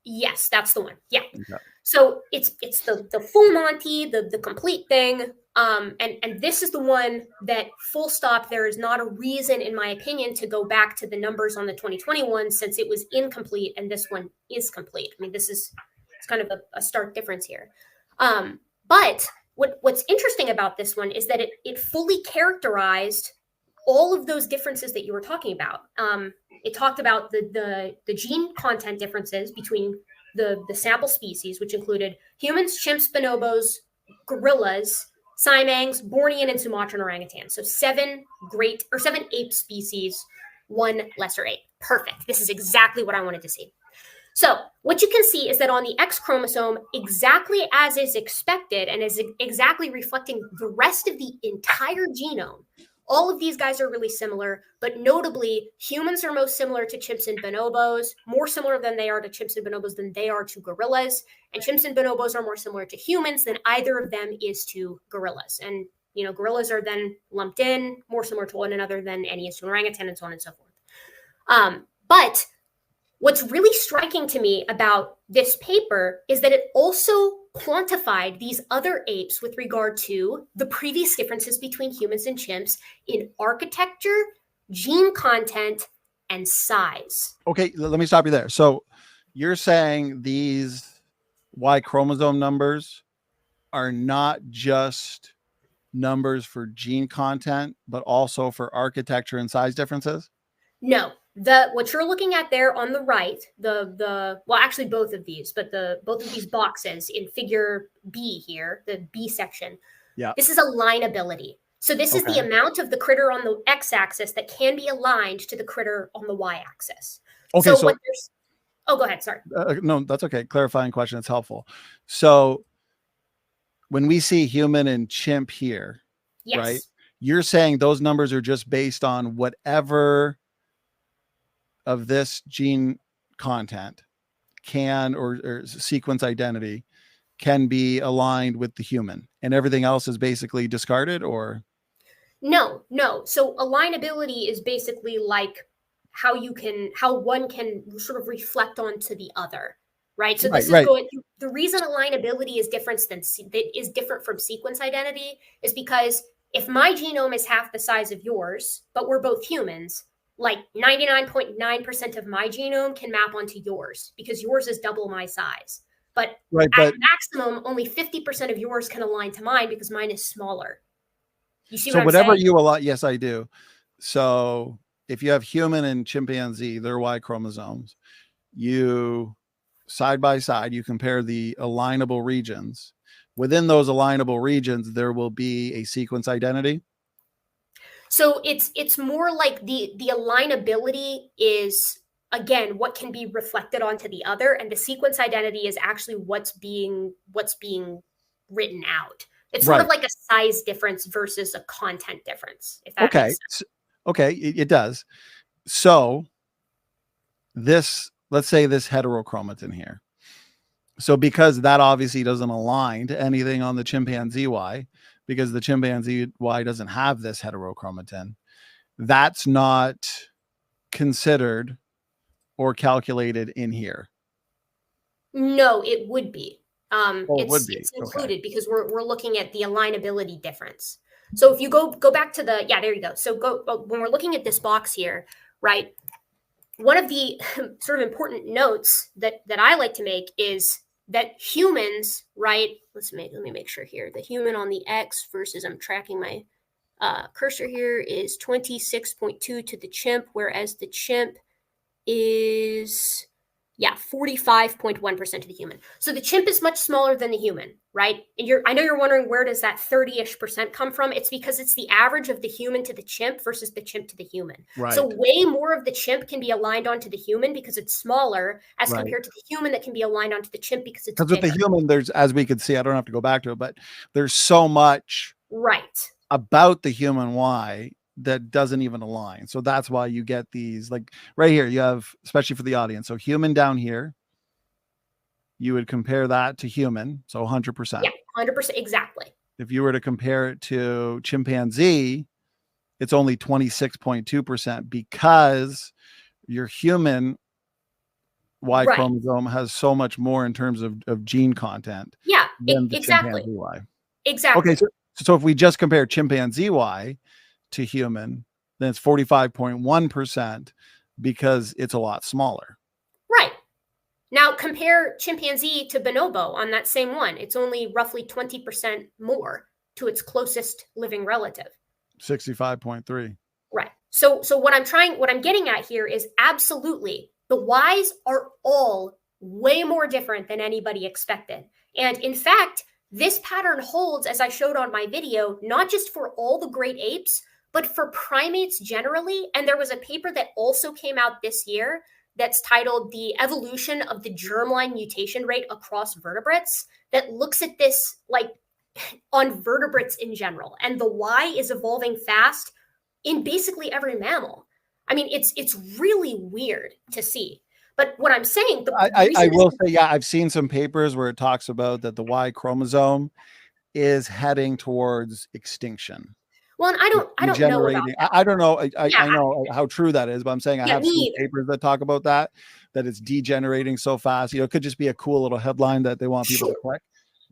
Yes, that's the one. Yeah. Okay. So it's the full Monty, the complete thing. And this is the one that full stop, there is not a reason, in my opinion, to go back to the numbers on the 2021 since it was incomplete and this one is complete. I mean, it's kind of a stark difference here. But what's interesting about this one is that it fully characterized all of those differences that you were talking about. It talked about the gene content differences between the sample species, which included humans, chimps, bonobos, gorillas, siamangs, Bornean, and Sumatran orangutans. So 7 ape species, 1 lesser ape. Perfect. This is exactly what I wanted to see. So what you can see is that on the X chromosome, exactly as is expected and is exactly reflecting the rest of the entire genome, all of these guys are really similar, but notably, humans are most similar to chimps and bonobos, more similar than they are to chimps and bonobos than they are to gorillas. And chimps and bonobos are more similar to humans than either of them is to gorillas. And, gorillas are then lumped in, more similar to one another than any is to an orangutan, and so on and so forth. But what's really striking to me about this paper is that it also quantified these other apes with regard to the previous differences between humans and chimps in architecture, gene content, and size. Okay, let me stop you there. So you're saying these Y chromosome numbers are not just numbers for gene content, but also for architecture and size differences? No. What you're looking at there on the right, well, actually both of these, but both of these boxes in figure B here, the B section. Yeah. This is alignability. So this is the amount of the critter on the x-axis that can be aligned to the critter on the y-axis. Okay. So oh, go ahead. Sorry. No, that's okay. Clarifying question. It's helpful. So when we see human and chimp here, yes, right? You're saying those numbers are just based on whatever of this gene content can or sequence identity can be aligned with the human, and everything else is basically discarded, or? No. So alignability is basically like how one can sort of reflect onto the other, right? So this is the reason alignability is different from sequence identity is because if my genome is half the size of yours, but we're both humans, like 99.9% of my genome can map onto yours because yours is double my size. But at maximum, only 50% of yours can align to mine because mine is smaller. You see what I'm saying? So whatever you align, yes, I do. So if you have human and chimpanzee, their Y chromosomes, you side by side, you compare the alignable regions. Within those alignable regions, there will be a sequence identity. So it's more like the alignability is, again, what can be reflected onto the other, and the sequence identity is actually what's being written out. It's sort of like a size difference versus a content difference, if that makes sense. Okay, it does. So let's say this heterochromatin here. So because that obviously doesn't align to anything on the chimpanzee Y, because the chimpanzee Y doesn't have this heterochromatin, that's not considered or calculated in here. No, it would be. It's included because we're looking at the alignability difference. So if you go back to there you go. So when we're looking at this box here, right? One of the sort of important notes that I like to make is that humans, right? Let me make sure here. The human on the X versus, I'm tracking my cursor here, is 26.2 to the chimp, whereas the chimp is 45.1% of the human. So the chimp is much smaller than the human, right? And I know you're wondering, where does that 30-ish% come from? It's because it's the average of the human to the chimp versus the chimp to the human. Right. So way more of the chimp can be aligned onto the human because it's smaller as compared to the human that can be aligned onto the chimp because it's bigger. With the human, there's, as we could see, I don't have to go back to it, but there's so much about the human Y that doesn't even align. So that's why you get these, like right here, you have, especially for the audience. So human down here, you would compare that to human. So 100%. Yeah, 100%. Exactly. If you were to compare it to chimpanzee, it's only 26.2% because your human Y chromosome has so much more in terms of gene content. Yeah, than the exactly. chimpanzee Y. Exactly. Okay, so if we just compare chimpanzee Y to human, then it's 45.1% because it's a lot smaller. Right. Now compare chimpanzee to bonobo on that same one. It's only roughly 20% more to its closest living relative. 65.3. Right. So what I'm getting at here is absolutely the Ys are all way more different than anybody expected. And in fact, this pattern holds, as I showed on my video, not just for all the great apes, but for primates generally. And there was a paper that also came out this year that's titled The Evolution of the Germline Mutation Rate Across Vertebrates that looks at this like on vertebrates in general. And the Y is evolving fast in basically every mammal. I mean, it's really weird to see. But what I'm saying, I will say, yeah, I've seen some papers where it talks about that the Y chromosome is heading towards extinction. Well, and I don't know about that. I don't know. I know how true that is, but I'm saying I have some papers that talk about that it's degenerating so fast. You know, it could just be a cool little headline that they want people to click.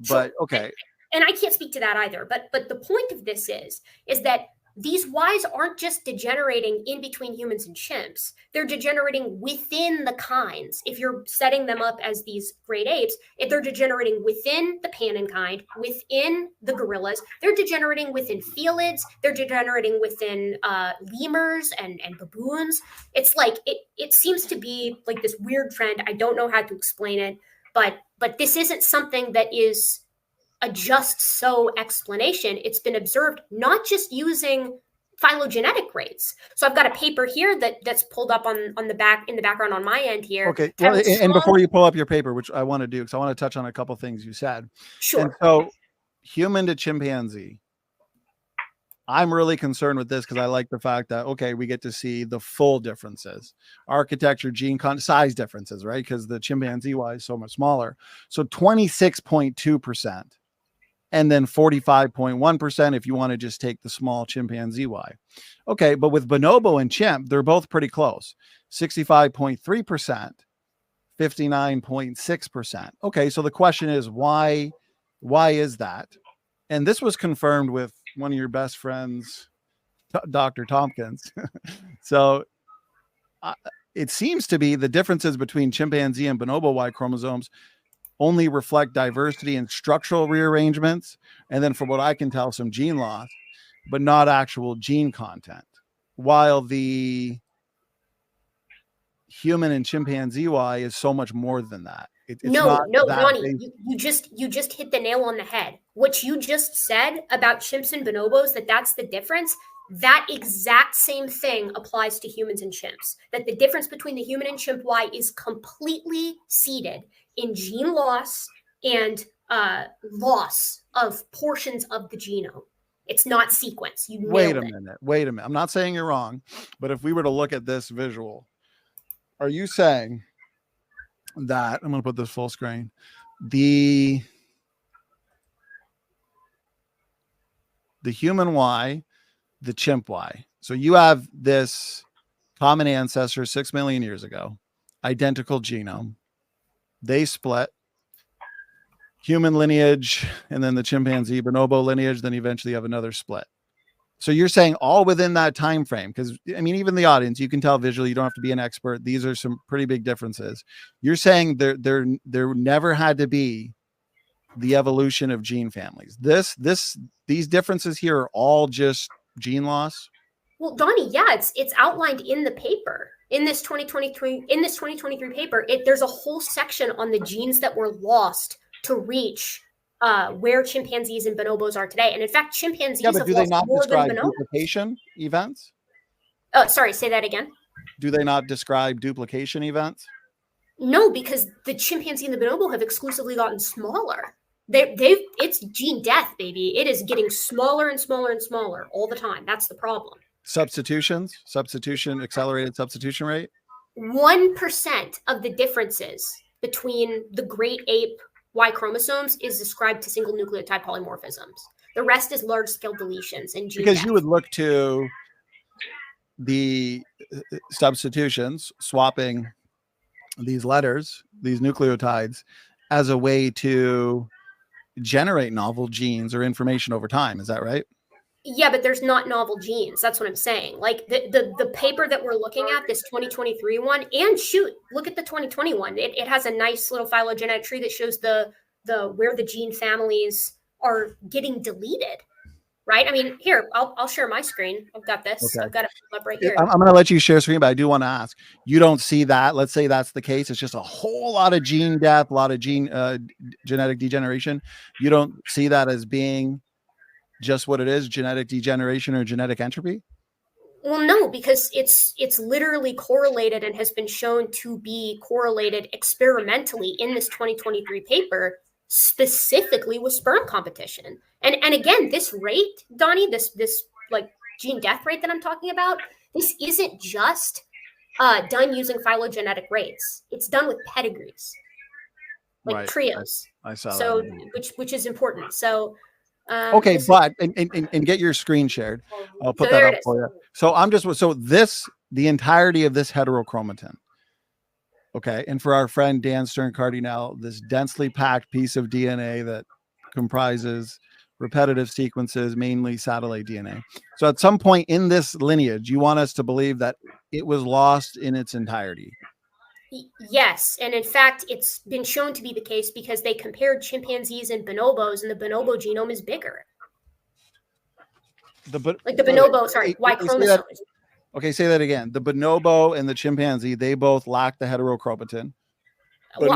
But okay. And I can't speak to that either. But the point of this is that these Ys aren't just degenerating in between humans and chimps. They're degenerating within the kinds. If you're setting them up as these great apes, if they're degenerating within the Pannin kind, within the gorillas, they're degenerating within felids, they're degenerating within lemurs and baboons. It's like, it seems to be like this weird trend. I don't know how to explain it, but this isn't something that is a just so explanation. It's been observed not just using phylogenetic rates. So I've got a paper here that's pulled up on the back in the background on my end here. Okay. Well, and before you pull up your paper, which I want to do because I want to touch on a couple things you said. Sure. And so human to chimpanzee, I'm really concerned with this because I like the fact that, okay, we get to see the full differences, architecture, gene size differences, right? Because the chimpanzee Y is so much smaller. So 26.2%. And then 45.1% if you want to just take the small chimpanzee Y. Okay, but with bonobo and chimp, they're both pretty close. 65.3%, 59.6%. Okay, so the question is why is that? And this was confirmed with one of your best friends, Dr. Tompkins. So it seems to be the differences between chimpanzee and bonobo Y chromosomes only reflect diversity and structural rearrangements, and then from what I can tell, some gene loss, but not actual gene content. While the human and chimpanzee Y is so much more than that. No, Donny, you just hit the nail on the head. What you just said about chimps and bonobos, that's the difference. That exact same thing applies to humans and chimps. That the difference between the human and chimp Y is completely seated in gene loss and loss of portions of the genome. It's not sequence. Wait a minute. I'm not saying you're wrong, but if we were to look at this visual, are you saying that, I'm going to put this full screen, the human Y, the chimp Y. So you have this common ancestor 6 million years ago, identical genome. They split, human lineage, and then the chimpanzee bonobo lineage, then eventually you have another split. So you're saying all within that time frame, because I mean, even the audience, you can tell visually, you don't have to be an expert. These are some pretty big differences. You're saying there never had to be the evolution of gene families. These differences here are all just gene loss. Well, Donny, yeah, it's outlined in the paper. In this 2023 paper, there's a whole section on the genes that were lost to reach where chimpanzees and bonobos are today. And in fact, chimpanzees have do they lost not more describe than bonobos. duplication events? Sorry, say that again. Do they not describe duplication events? No, because the chimpanzee and the bonobo have exclusively gotten smaller. It's gene death, baby. It is getting smaller and smaller and smaller all the time. That's the problem. accelerated substitution rate. 1% of the differences between the great ape Y chromosomes is ascribed to single nucleotide polymorphisms. The rest is large-scale deletions and gene Because death. you would look to the substitutions, swapping these letters, these nucleotides, as a way to generate novel genes or information over time. Is that right? Yeah, but there's not novel genes. That's what I'm saying. Like the paper that we're looking at, this 2023 one, and shoot, look at the 2021. It has a nice little phylogenetic tree that shows the where the gene families are getting deleted. Right? I mean, here, I'll share my screen. I've got this. Okay. I've got it up right here. I'm going to let you share screen, but I do want to ask, you don't see that. Let's say that's the case. It's just a whole lot of gene death, a lot of genetic degeneration. You don't see that as being just what it is, genetic degeneration or genetic entropy? Well, no, because it's literally correlated and has been shown to be correlated experimentally in this 2023 paper, specifically with sperm competition. And again, this rate, Donny, this like gene death rate that I'm talking about, this isn't just done using phylogenetic rates. It's done with pedigrees, like Right. trios. I saw So that. which is important. So okay, but and get your screen shared. I'll put So that there up it is. for you. So the entirety of this heterochromatin. Okay, and for our friend Dan Stern-Cardinal, this densely packed piece of DNA that comprises repetitive sequences, mainly satellite DNA. So at some point in this lineage, you want us to believe that it was lost in its entirety. Yes, and in fact, it's been shown to be the case because they compared chimpanzees and bonobos, and the bonobo genome is bigger. Y chromosomes. Okay, say that again. The bonobo and the chimpanzee, they both lack the heterochromatin. Well,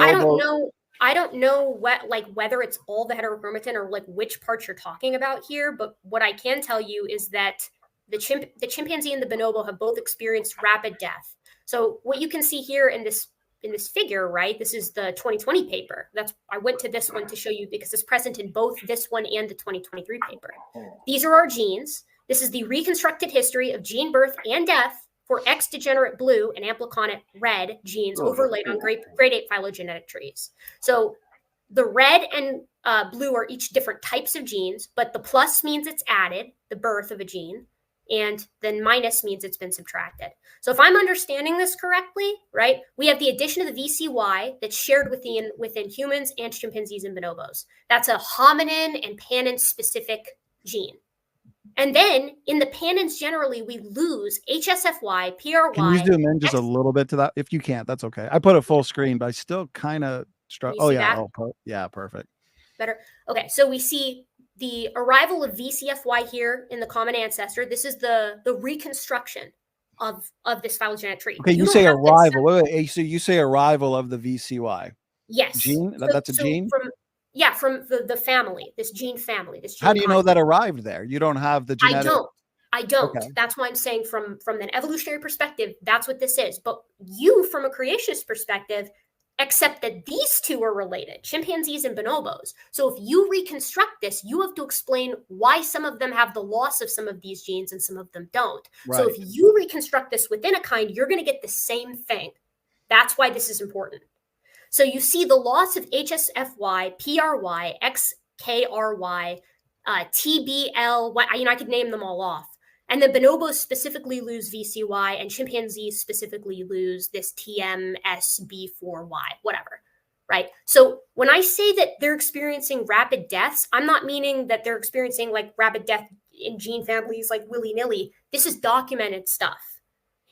I don't know whether it's all the heterochromatin or like which parts you're talking about here, but what I can tell you is that the chimpanzee and the bonobo have both experienced rapid death. So what you can see here in this figure, right? This is the 2020 paper. I went to this one to show you because it's present in both this one and the 2023 paper. These are our genes. This is the reconstructed history of gene birth and death for X degenerate blue and ampliconic red genes overlaid on grade 8 phylogenetic trees. So the red and blue are each different types of genes, but the plus means it's added, the birth of a gene, and then minus means it's been subtracted. So if I'm understanding this correctly, right, we have the addition of the VCY that's shared within humans and chimpanzees and bonobos. That's a hominin and pannin specific gene. And then in the pannins generally, we lose HSFY, PRY. Can you zoom in just a little bit to that? If you can't, that's okay. I put a full screen, but I still kind of struck. Oh, yeah. Yeah, perfect. Better. Okay, so we see the arrival of VCFY here in the common ancestor. This is the reconstruction of this phylogenetic tree. Okay, you say arrival. Wait, so you say arrival of the VCY. Yes. Gene? That's a gene? From the family, this gene family. How do you know that arrived there? You don't have the genetic. I don't. Okay. That's why I'm saying from an evolutionary perspective, that's what this is. But you, from a creationist perspective, accept that these two are related, chimpanzees and bonobos. So if you reconstruct this, you have to explain why some of them have the loss of some of these genes and some of them don't. Right. So if you reconstruct this within a kind, you're going to get the same thing. That's why this is important. So you see the loss of HSFY, PRY, XKRY, TBL, I could name them all off. And the bonobos specifically lose VCY and chimpanzees specifically lose this TMSB4Y, whatever, right? So when I say that they're experiencing rapid deaths, I'm not meaning that they're experiencing like rapid death in gene families like willy-nilly. This is documented stuff.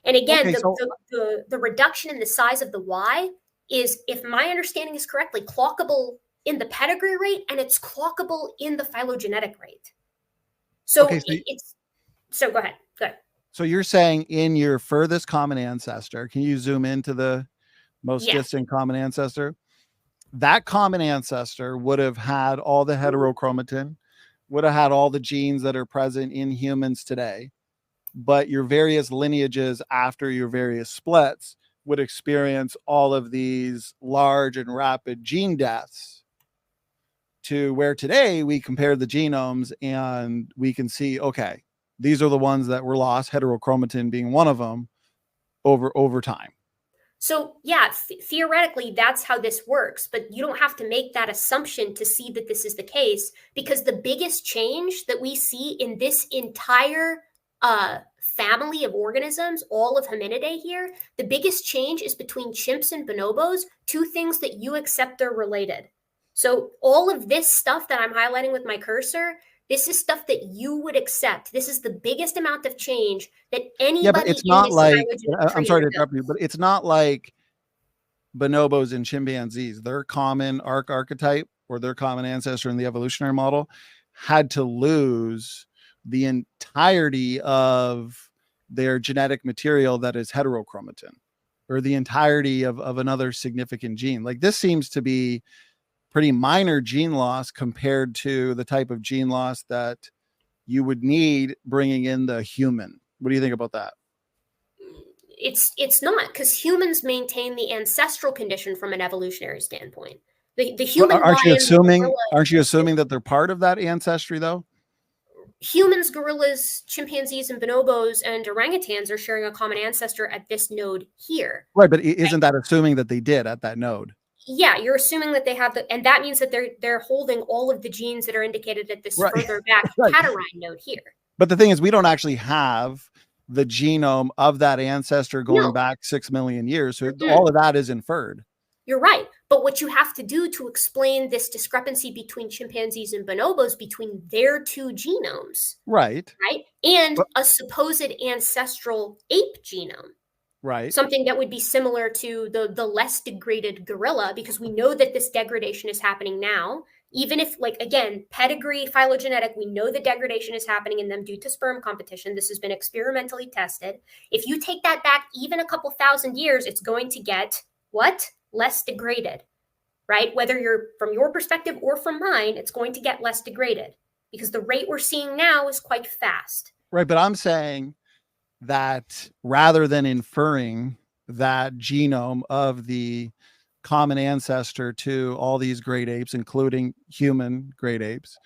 And again, the reduction in the size of the Y is, if my understanding is correctly, clockable in the pedigree rate, and it's clockable in the phylogenetic rate. So so go ahead. So you're saying in your furthest common ancestor, can you zoom into the most distant common ancestor? That common ancestor would have had all the heterochromatin, would have had all the genes that are present in humans today, but your various lineages after your various splits would experience all of these large and rapid gene deaths, to where today we compare the genomes and we can see, okay, these are the ones that were lost, heterochromatin being one of them, over time. So yeah, theoretically, that's how this works, but you don't have to make that assumption to see that this is the case, because the biggest change that we see in this entire family of organisms, all of Hominidae here, the biggest change is between chimps and bonobos, two things that you accept are related. So all of this stuff that I'm highlighting with my cursor, this is stuff that you would accept. This is the biggest amount of change that anybody. Yeah, but it's not like, I'm sorry to interrupt you, but it's not like bonobos and chimpanzees. Their common archetype, or their common ancestor in the evolutionary model, had to lose the entirety of their genetic material that is heterochromatin, or the entirety of another significant gene. Like, this seems to be pretty minor gene loss compared to the type of gene loss that you would need bringing in the human. What do you think about that? It's not, because humans maintain the ancestral condition from an evolutionary standpoint. The human aren't you assuming gorilla, that they're part of that ancestry, though? Humans, gorillas, chimpanzees, and bonobos and orangutans are sharing a common ancestor at this node here. Right, but isn't that assuming that they did at that node? Yeah, you're assuming that they have and that means that they're holding all of the genes that are indicated at this further back catarrhine node here. But the thing is, we don't actually have the genome of that ancestor going back 6 million years. So all of that is inferred. You're right. But what you have to do to explain this discrepancy between chimpanzees and bonobos, between their two genomes, right, and a supposed ancestral ape genome, right, something that would be similar to the less degraded gorilla, because we know that this degradation is happening now. Even if, like, again, pedigree, phylogenetic, we know the degradation is happening in them due to sperm competition. This has been experimentally tested. If you take that back even a couple thousand years, it's going to get what? Less degraded, right? Whether you're from your perspective or from mine, it's going to get less degraded, because the rate we're seeing now is quite fast. Right, but I'm saying that rather than inferring that genome of the common ancestor to all these great apes, including human great apes,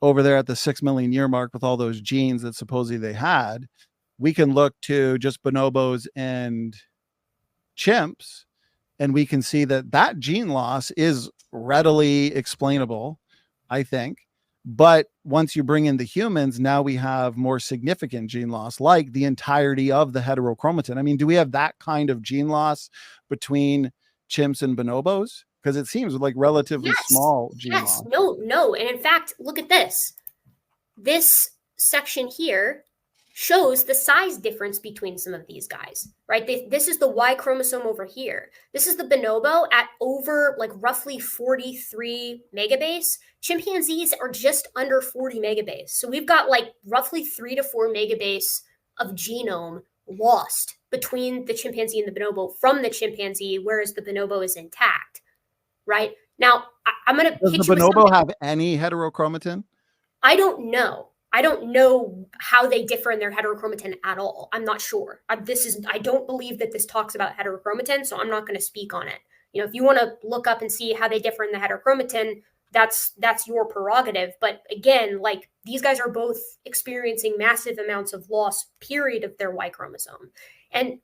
over there at the 6 million year mark with all those genes that supposedly they had, we can look to just bonobos and chimps, and we can see that gene loss is readily explainable, I think. But once you bring in the humans, now we have more significant gene loss, like the entirety of the heterochromatin. I mean, do we have that kind of gene loss between chimps and bonobos? Because it seems like relatively small gene loss. No. And in fact, look at this. This section here shows the size difference between some of these guys, right? This is the Y chromosome over here. This is the bonobo at over like roughly 43 megabase. Chimpanzees are just under 40 megabase. So we've got like roughly 3 to 4 megabase of genome lost between the chimpanzee and the bonobo from the chimpanzee, whereas the bonobo is intact, right? Now, I'm going to... Does the bonobo have any heterochromatin? I don't know. I don't know how they differ in their heterochromatin at all. I'm not sure. I don't believe that this talks about heterochromatin, so I'm not going to speak on it. You know, if you want to look up and see how they differ in the heterochromatin, that's your prerogative. But again, like, these guys are both experiencing massive amounts of loss, period, of their Y chromosome. And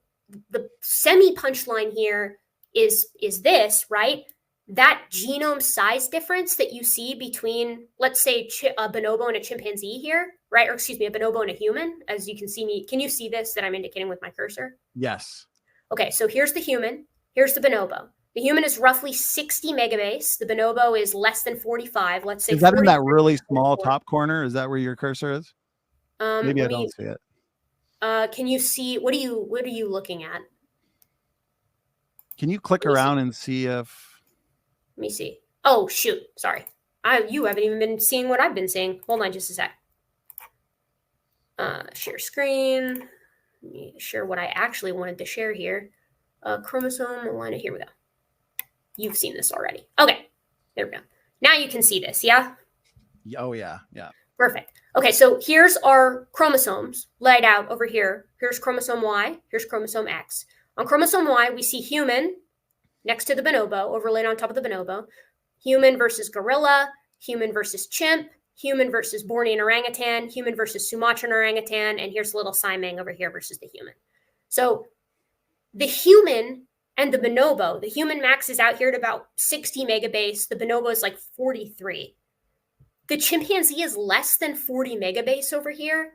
the semi-punchline here is this, right? That genome size difference that you see between, let's say, a bonobo and a chimpanzee here, right? Or excuse me, a bonobo and a human, as you can see me. Can you see this that I'm indicating with my cursor? Yes. Okay, so here's the human. Here's the bonobo. The human is roughly 60 megabase. The bonobo is less than 45. Let's say. Is that in that really small top corner? Is that where your cursor is? Maybe I don't see it. Can you see? What are you looking at? Can you click around and see if? Let me see. Oh, shoot. Sorry. You haven't even been seeing what I've been seeing. Hold on just a sec. Share screen. Let me share what I actually wanted to share here. Chromosome alignment. Here we go. You've seen this already. Okay. There we go. Now you can see this, yeah? Oh, yeah. Yeah. Perfect. Okay, so here's our chromosomes laid out over here. Here's chromosome Y. Here's chromosome X. On chromosome Y, we see human next to the bonobo, overlaid on top of the bonobo. Human versus gorilla, human versus chimp, human versus Bornean orangutan, human versus Sumatran orangutan, and here's little Simang over here versus the human. So the human and the bonobo, the human maxes out here at about 60 megabase. The bonobo is like 43. The chimpanzee is less than 40 megabase over here.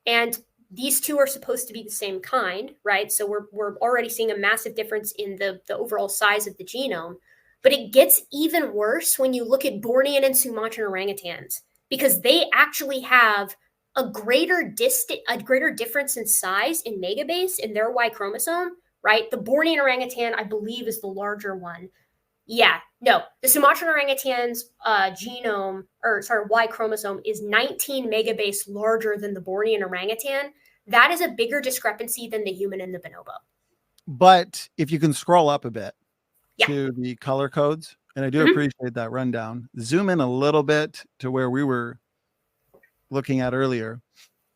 And these two are supposed to be the same kind, right? So we're already seeing a massive difference in the overall size of the genome. But it gets even worse when you look at Bornean and Sumatran orangutans, because they actually have a greater difference in size in megabase in their Y chromosome, right? The Bornean orangutan, I believe, is the larger one. Yeah, no, the Sumatran orangutan's Y chromosome is 19 megabase larger than the Bornean orangutan. That is a bigger discrepancy than the human and the bonobo. But if you can scroll up a bit to the color codes, and I do appreciate that rundown, zoom in a little bit to where we were looking at earlier.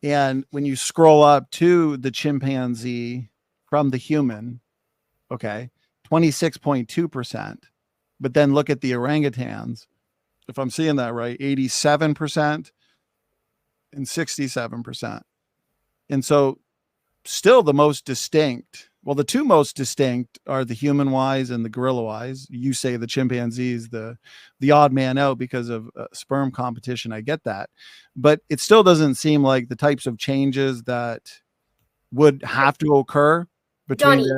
And when you scroll up to the chimpanzee from the human, okay, 26.2%. But then look at the orangutans, if I'm seeing that right, 87% and 67%. And so still the most distinct, well, the two most distinct are the human Ys and the gorilla Ys. You say the chimpanzees, the odd man out because of sperm competition. I get that. But it still doesn't seem like the types of changes that would have to occur between Donny,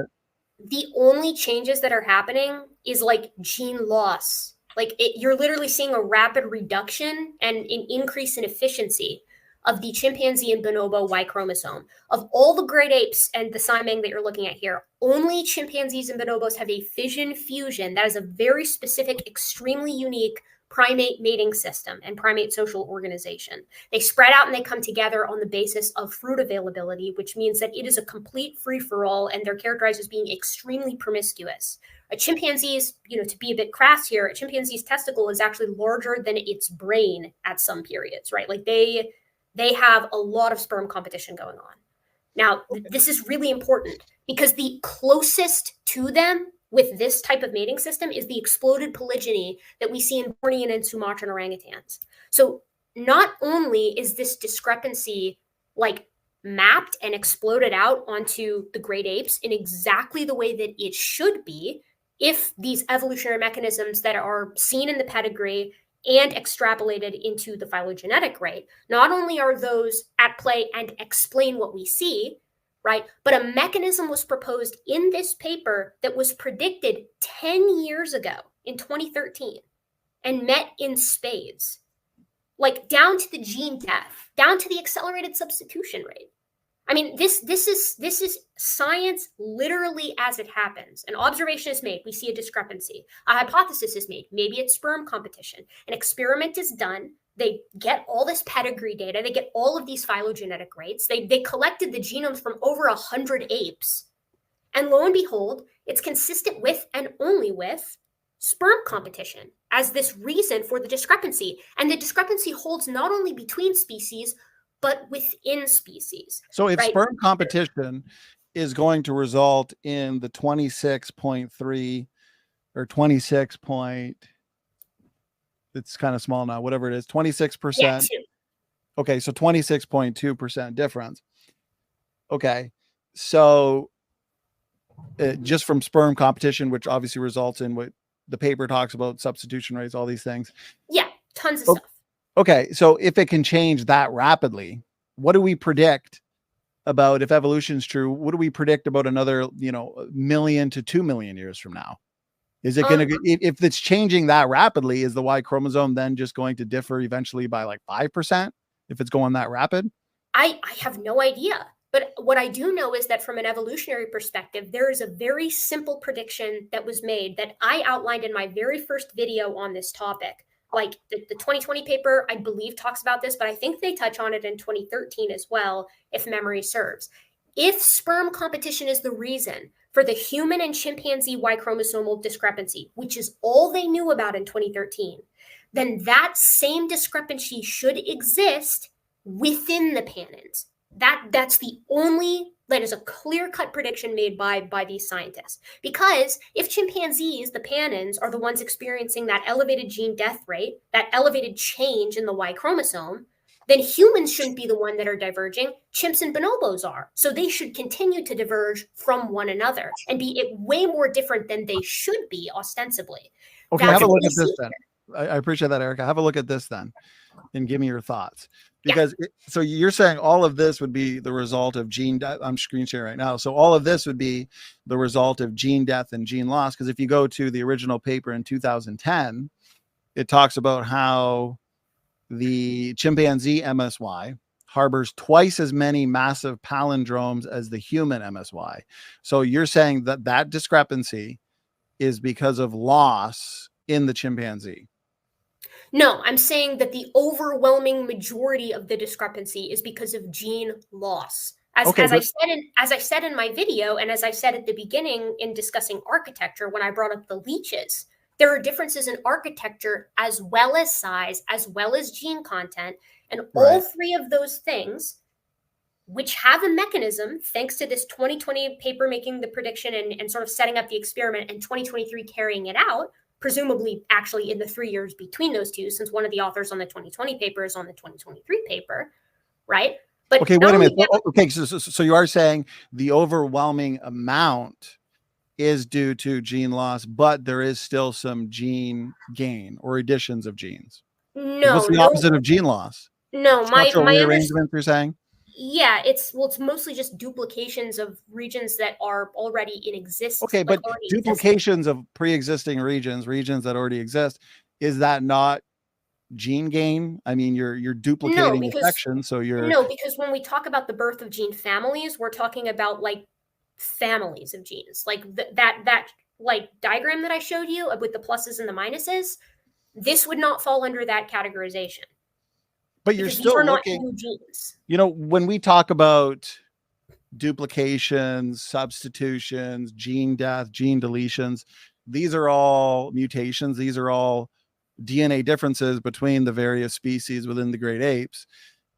the only changes that are happening is like gene loss. Like you're literally seeing a rapid reduction and an increase in efficiency of the chimpanzee and bonobo Y chromosome. Of all the great apes and the Simang that you're looking at here, only chimpanzees and bonobos have a fission fusion. That is a very specific, extremely unique primate mating system and primate social organization. They spread out and they come together on the basis of fruit availability, which means that it is a complete free-for-all, and they're characterized as being extremely promiscuous. A chimpanzee's, to be a bit crass here, a chimpanzee's testicle is actually larger than its brain at some periods, right? Like they have a lot of sperm competition going on. Now, this is really important because the closest to them with this type of mating system is the exploded polygyny that we see in Bornean and Sumatran orangutans. So not only is this discrepancy like mapped and exploded out onto the great apes in exactly the way that it should be, if these evolutionary mechanisms that are seen in the pedigree and extrapolated into the phylogenetic rate, not only are those at play and explain what we see, right? But a mechanism was proposed in this paper that was predicted 10 years ago in 2013 and met in spades, like down to the gene death, down to the accelerated substitution rate. I mean, this is science literally as it happens. An observation is made, we see a discrepancy. A hypothesis is made, maybe it's sperm competition. An experiment is done. They get all this pedigree data. They get all of these phylogenetic rates. They collected the genomes from over 100 apes. And lo and behold, it's consistent with and only with sperm competition as this reason for the discrepancy. And the discrepancy holds not only between species, but within species. So if sperm competition is going to result in the 26.3 or 26 point, it's kind of small now, whatever it is, 26%. Yeah, okay, so 26.2% difference. Okay, so just from sperm competition, which obviously results in what the paper talks about, substitution rates, all these things. Yeah, tons of stuff. Okay, so if it can change that rapidly, what do we predict about, if evolution is true, what do we predict about another, million to 2 million years from now? Is it going to, if it's changing that rapidly, is the Y chromosome then just going to differ eventually by like 5% if it's going that rapid? I have no idea. But what I do know is that from an evolutionary perspective, there is a very simple prediction that was made that I outlined in my very first video on this topic. Like the 2020 paper, I believe, talks about this, but I think they touch on it in 2013 as well, if memory serves. If sperm competition is the reason for the human and chimpanzee Y chromosomal discrepancy, which is all they knew about in 2013, then that same discrepancy should exist within the pannins, That's the only, that is a clear-cut prediction made by these scientists. Because if chimpanzees, the panins, are the ones experiencing that elevated gene death rate, that elevated change in the Y chromosome, then humans shouldn't be the one that are diverging. Chimps and bonobos are. So they should continue to diverge from one another and be way more different than they should be ostensibly. Okay, That's have a what look we at this see then. here. I appreciate that, Erika. Have a look at this then and give me your thoughts. Yeah. Because so you're saying all of this would be the result of gene death. I'm screen sharing right now. So all of this would be the result of gene death and gene loss. Because if you go to the original paper in 2010, it talks about how the chimpanzee MSY harbors twice as many massive palindromes as the human MSY. So you're saying that that discrepancy is because of loss in the chimpanzee. No, I'm saying that the overwhelming majority of the discrepancy is because of gene loss. As I said in my video, and as I said at the beginning in discussing architecture, when I brought up the leeches, there are differences in architecture as well as size, as well as gene content, and all three of those things, which have a mechanism, thanks to this 2020 paper making the prediction and sort of setting up the experiment, and 2023 carrying it out, presumably actually in the 3 years between those two, since one of the authors on the 2020 paper is on the 2023 paper, right? But okay, wait a minute. Okay, so you are saying the overwhelming amount is due to gene loss, but there is still some gene gain or additions of genes. No, what's the opposite of gene loss? No, structural rearrangement, you're saying? Yeah, it's mostly just duplications of regions that are already in existence. Okay, but duplications of pre-existing regions that already exist, is that not gene gain? I mean, you're duplicating a section, so you're because when we talk about the birth of gene families, we're talking about like families of genes, like that like diagram that I showed you with the pluses and the minuses. This would not fall under that categorization. But you're still looking, new genes. You know, when we talk about duplications, substitutions, gene death, gene deletions, these are all mutations. These are all DNA differences between the various species within the great apes.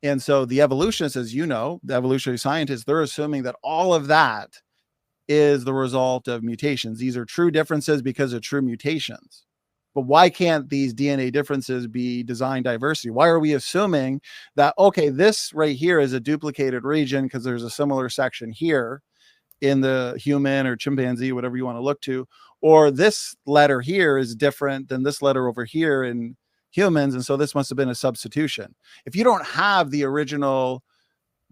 And so the evolutionists, as you know, the evolutionary scientists, they're assuming that all of that is the result of mutations. These are true differences because of true mutations. But why can't these DNA differences be design diversity? Why are we assuming that, okay, this right here is a duplicated region because there's a similar section here in the human or chimpanzee, whatever you want to look to, or this letter here is different than this letter over here in humans, and so this must have been a substitution. If you don't have the original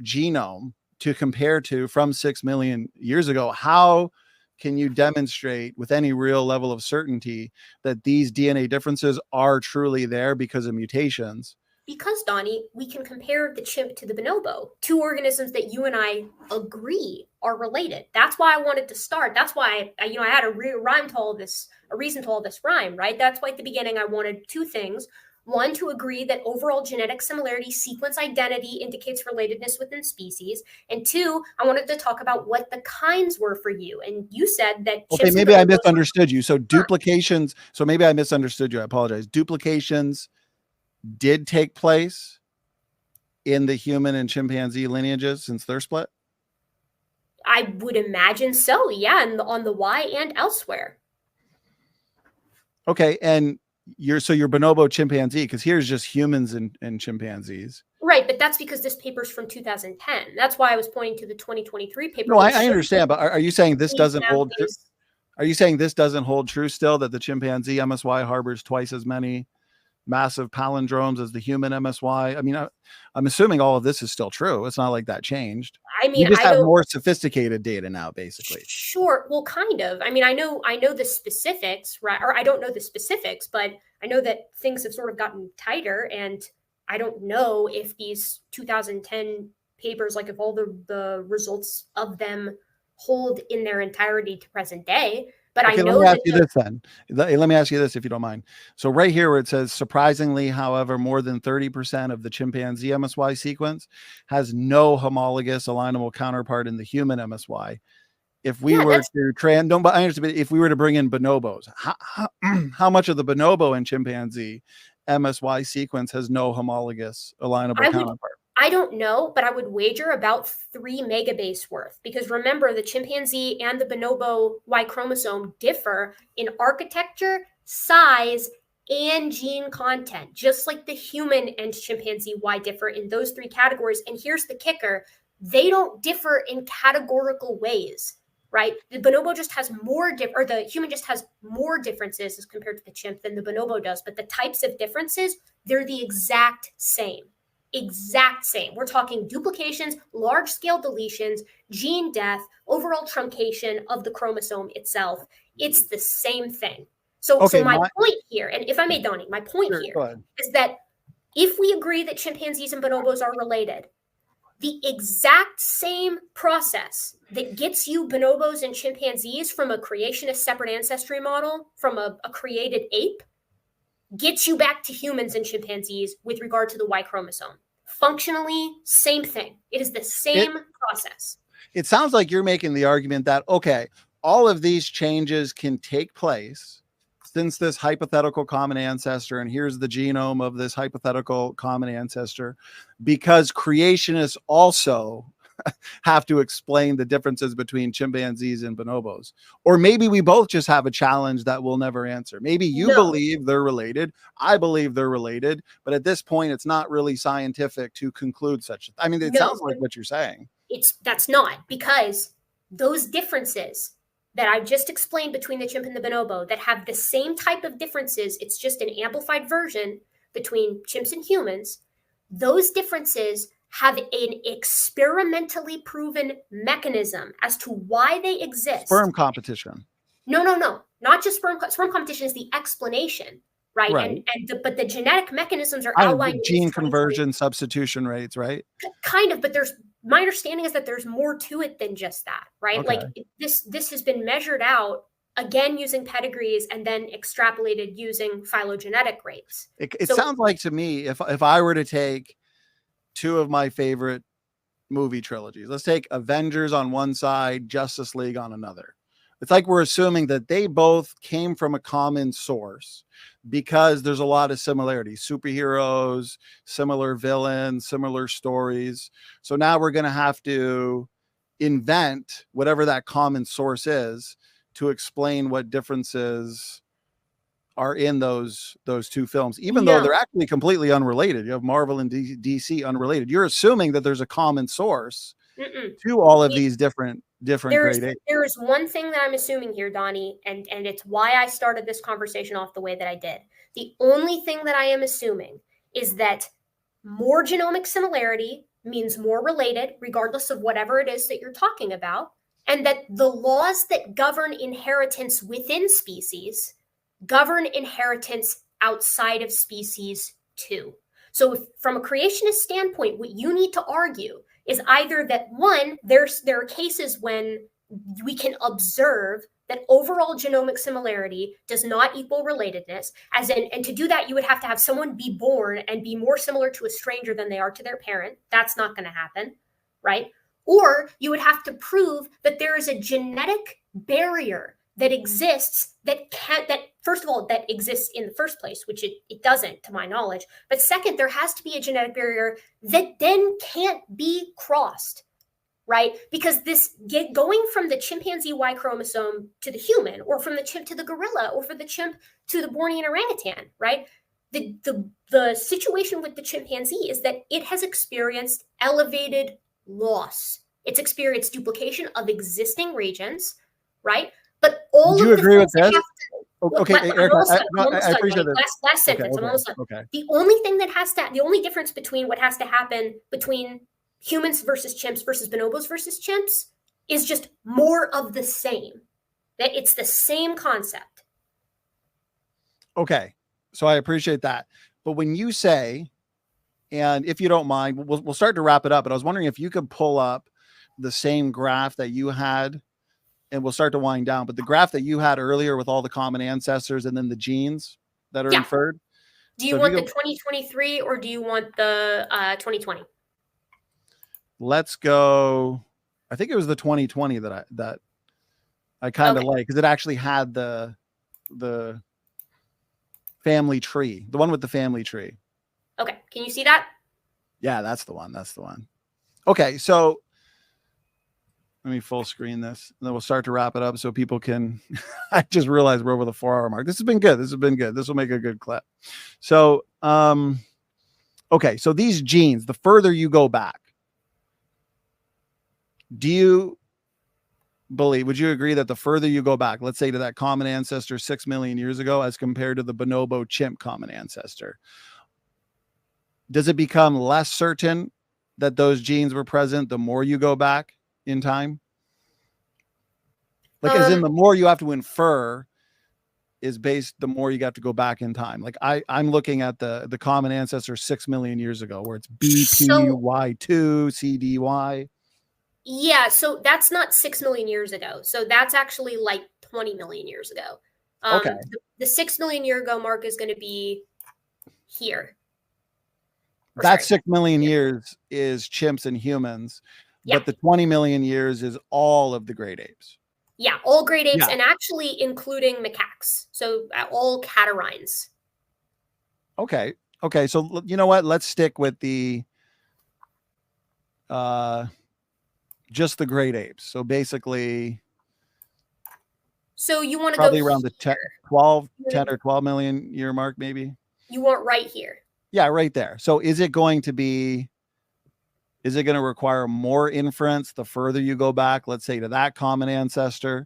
genome to compare to from 6 million years ago, how can you demonstrate with any real level of certainty that these DNA differences are truly there because of mutations? Because, Donny, we can compare the chimp to the bonobo, two organisms that you and I agree are related. That's why I wanted to start. That's why I had a rhyme to all this, a reason to all this rhyme, right? That's why at the beginning I wanted two things. One, to agree that overall genetic similarity, sequence identity indicates relatedness within species. And two, I wanted to talk about what the kinds were for you. And you said that... Okay, maybe I misunderstood you. So duplications, so maybe I misunderstood you. I apologize. Duplications did take place in the human and chimpanzee lineages since they're split? I would imagine so, yeah, and on the Y and elsewhere. Okay, and you're bonobo chimpanzee, because here's just humans and chimpanzees. Right, but that's because this paper's from 2010. That's why I was pointing to the 2023 paper. No, I understand, but are you saying this doesn't hold true? Are you saying this doesn't hold true still, that the chimpanzee MSY harbors twice as many massive palindromes as the human MSY? I mean, I'm assuming all of this is still true. It's not like that changed. I mean, you just have more sophisticated data now, basically. Sure. Well, kind of. I mean, I know the specifics, right? Or I don't know the specifics, but I know that things have sort of gotten tighter, and I don't know if these 2010 papers, like if all the results of them hold in their entirety to present day. But okay, I know let me ask you this, if you don't mind. So right here where it says, surprisingly, however, more than 30% of the chimpanzee MSY sequence has no homologous alignable counterpart in the human MSY. If we were to if we were to bring in bonobos, how much of the bonobo and chimpanzee MSY sequence has no homologous alignable counterpart? I don't know, but I would wager about 3 megabase worth, because remember, the chimpanzee and the bonobo Y chromosome differ in architecture, size, and gene content, just like the human and chimpanzee Y differ in those 3 categories. And here's the kicker: they don't differ in categorical ways, right? The bonobo just has more or the human just has more differences as compared to the chimp than the bonobo does, but the types of differences, they're the exact same. We're talking duplications, large scale deletions, gene death, overall truncation of the chromosome itself. It's the same thing. So my point here, and if I may, Donny, my point here is that if we agree that chimpanzees and bonobos are related, the exact same process that gets you bonobos and chimpanzees from a creationist separate ancestry model, from a created ape, gets you back to humans and chimpanzees with regard to the Y chromosome. Functionally, same thing. It is the same process. It sounds like you're making the argument that, okay, all of these changes can take place since this hypothetical common ancestor, and here's the genome of this hypothetical common ancestor, because creationists also have to explain the differences between chimpanzees and bonobos. Or maybe we both just have a challenge that we'll never answer. Maybe you believe they're related, I believe they're related, but at this point it's not really scientific to conclude such. I mean, it sounds like what you're saying. That's not, because those differences that I've just explained between the chimp and the bonobo that have the same type of differences, it's just an amplified version between chimps and humans, those differences have an experimentally proven mechanism as to why they exist. Sperm competition. No. Not just sperm competition is the explanation, right? But the genetic mechanisms are outlined. Gene conversion, substitution rates, right? Kind of, but my understanding is that there's more to it than just that, right? Okay. Like this has been measured out, again, using pedigrees and then extrapolated using phylogenetic rates. It sounds like to me, if I were to take 2 of my favorite movie trilogies, let's take Avengers on one side, Justice League on another. It's like we're assuming that they both came from a common source because there's a lot of similarities, superheroes, similar villains, similar stories. So now we're going to have to invent whatever that common source is to explain what differences are in those 2 films, even though they're actually completely unrelated. You have Marvel and DC unrelated. You're assuming that there's a common source to all of these different grade apes. There is one thing that I'm assuming here, Donny, and it's why I started this conversation off the way that I did. The only thing that I am assuming is that more genomic similarity means more related, regardless of whatever it is that you're talking about, and that the laws that govern inheritance within species govern inheritance outside of species too. So from a creationist standpoint, what you need to argue is either that, one, there are cases when we can observe that overall genomic similarity does not equal relatedness, and to do that, you would have to have someone be born and be more similar to a stranger than they are to their parent. That's not going to happen, right? Or you would have to prove that there is a genetic barrier that exists that first of all, that exists in the first place, which it doesn't, to my knowledge. But second, there has to be a genetic barrier that then can't be crossed, right? Because going from the chimpanzee Y chromosome to the human, or from the chimp to the gorilla, or from the chimp to the Bornean orangutan, right? The situation with the chimpanzee is that it has experienced elevated loss. It's experienced duplication of existing regions, right? But all do you agree with this? Okay, Erika, I appreciate it. Last sentence. I'm almost done. Okay. The only difference between what has to happen between humans versus chimps versus bonobos versus chimps is just more of the same. That it's the same concept. Okay, so I appreciate that. But when you say, and if you don't mind, we'll start to wrap it up. But I was wondering if you could pull up the same graph that you had, and we'll start to wind down. But the graph that you had earlier with all the common ancestors and then the genes that are inferred. Do you want the 2023 or do you want the 2020? Let's go. I think it was the 2020 that I kind of like, because it actually had the family tree, the one with the family tree. Okay, can you see that? Yeah, that's the one. That's the one. Okay, so let me full screen this, and then we'll start to wrap it up so people can. I just realized we're over the 4-hour mark. This has been good. This has been good. This will make a good clip. So, okay, so these genes, the further you go back, do you believe, would you agree that the further you go back, let's say to that common ancestor 6 million years ago, as compared to the bonobo chimp common ancestor, does it become less certain that those genes were present the more you go back in time? Like, as in, the more you have to infer is based, the more you got to go back in time. Like I'm looking at the common ancestor 6 million years ago, where it's BPY2 CDY. Yeah, so that's not 6 million years ago. So that's actually like 20 million years ago. Okay. The 6 million year ago mark is going to be here. That 6 million years is chimps and humans, but the 20 million years is all of the great apes. Yeah, all great apes, and actually including macaques. So all catarrhines. Okay. Okay. So you know what? Let's stick with the just the great apes. So basically, so you want to probably go around the 10 or 12 million year mark, maybe. You want right here. Yeah, right there. So is it going to require more inference the further you go back, let's say to that common ancestor,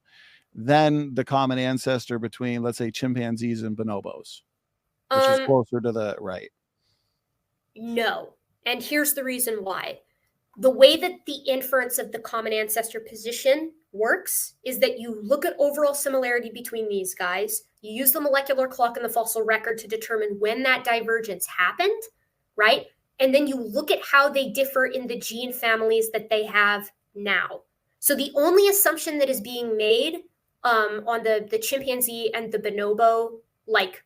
than the common ancestor between, let's say, chimpanzees and bonobos, which is closer to the right? No. And here's the reason why. The way that the inference of the common ancestor position works is that you look at overall similarity between these guys, you use the molecular clock in the fossil record to determine when that divergence happened, right? And then you look at how they differ in the gene families that they have now. So the only assumption that is being made on the chimpanzee and the bonobo, like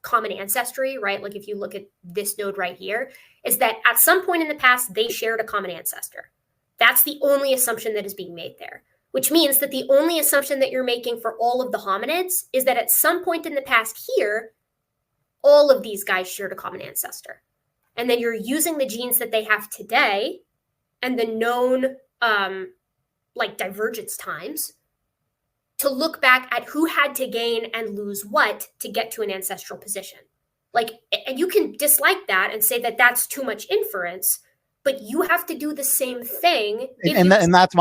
common ancestry, right? Like if you look at this node right here, is that at some point in the past, they shared a common ancestor. That's the only assumption that is being made there, which means that the only assumption that you're making for all of the hominids is that at some point in the past here, all of these guys shared a common ancestor. And then you're using the genes that they have today and the known like divergence times to look back at who had to gain and lose what to get to an ancestral position. Like, and you can dislike that and say that that's too much inference, but you have to do the same thing. And that's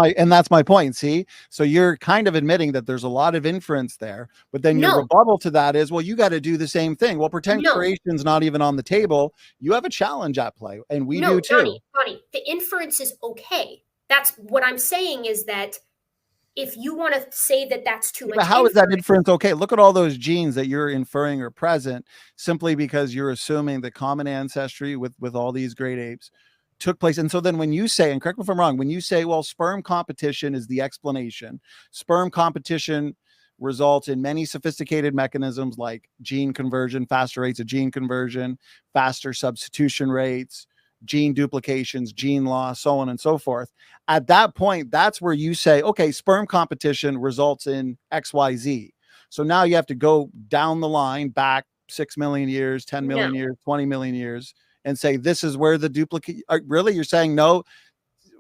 my point. See, so you're kind of admitting that there's a lot of inference there, but then your rebuttal to that is, well, you got to do the same thing. Well, pretend creation's not even on the table. You have a challenge at play, and we do too. Donny, the inference is okay. That's what I'm saying, is that if you want to say that that's too much, but how is that inference okay? Look at all those genes that you're inferring are present simply because you're assuming the common ancestry with all these great apes took place. And so then when you say, and correct me if I'm wrong, when you say, well, sperm competition is the explanation, sperm competition results in many sophisticated mechanisms like gene conversion, faster rates of gene conversion, faster substitution rates, gene duplications, gene loss, so on and so forth. At that point, that's where you say, okay, sperm competition results in XYZ. So now you have to go down the line back 6 million years, 10 million years, 20 million years, and say, this is where the duplicate, really? You're saying no,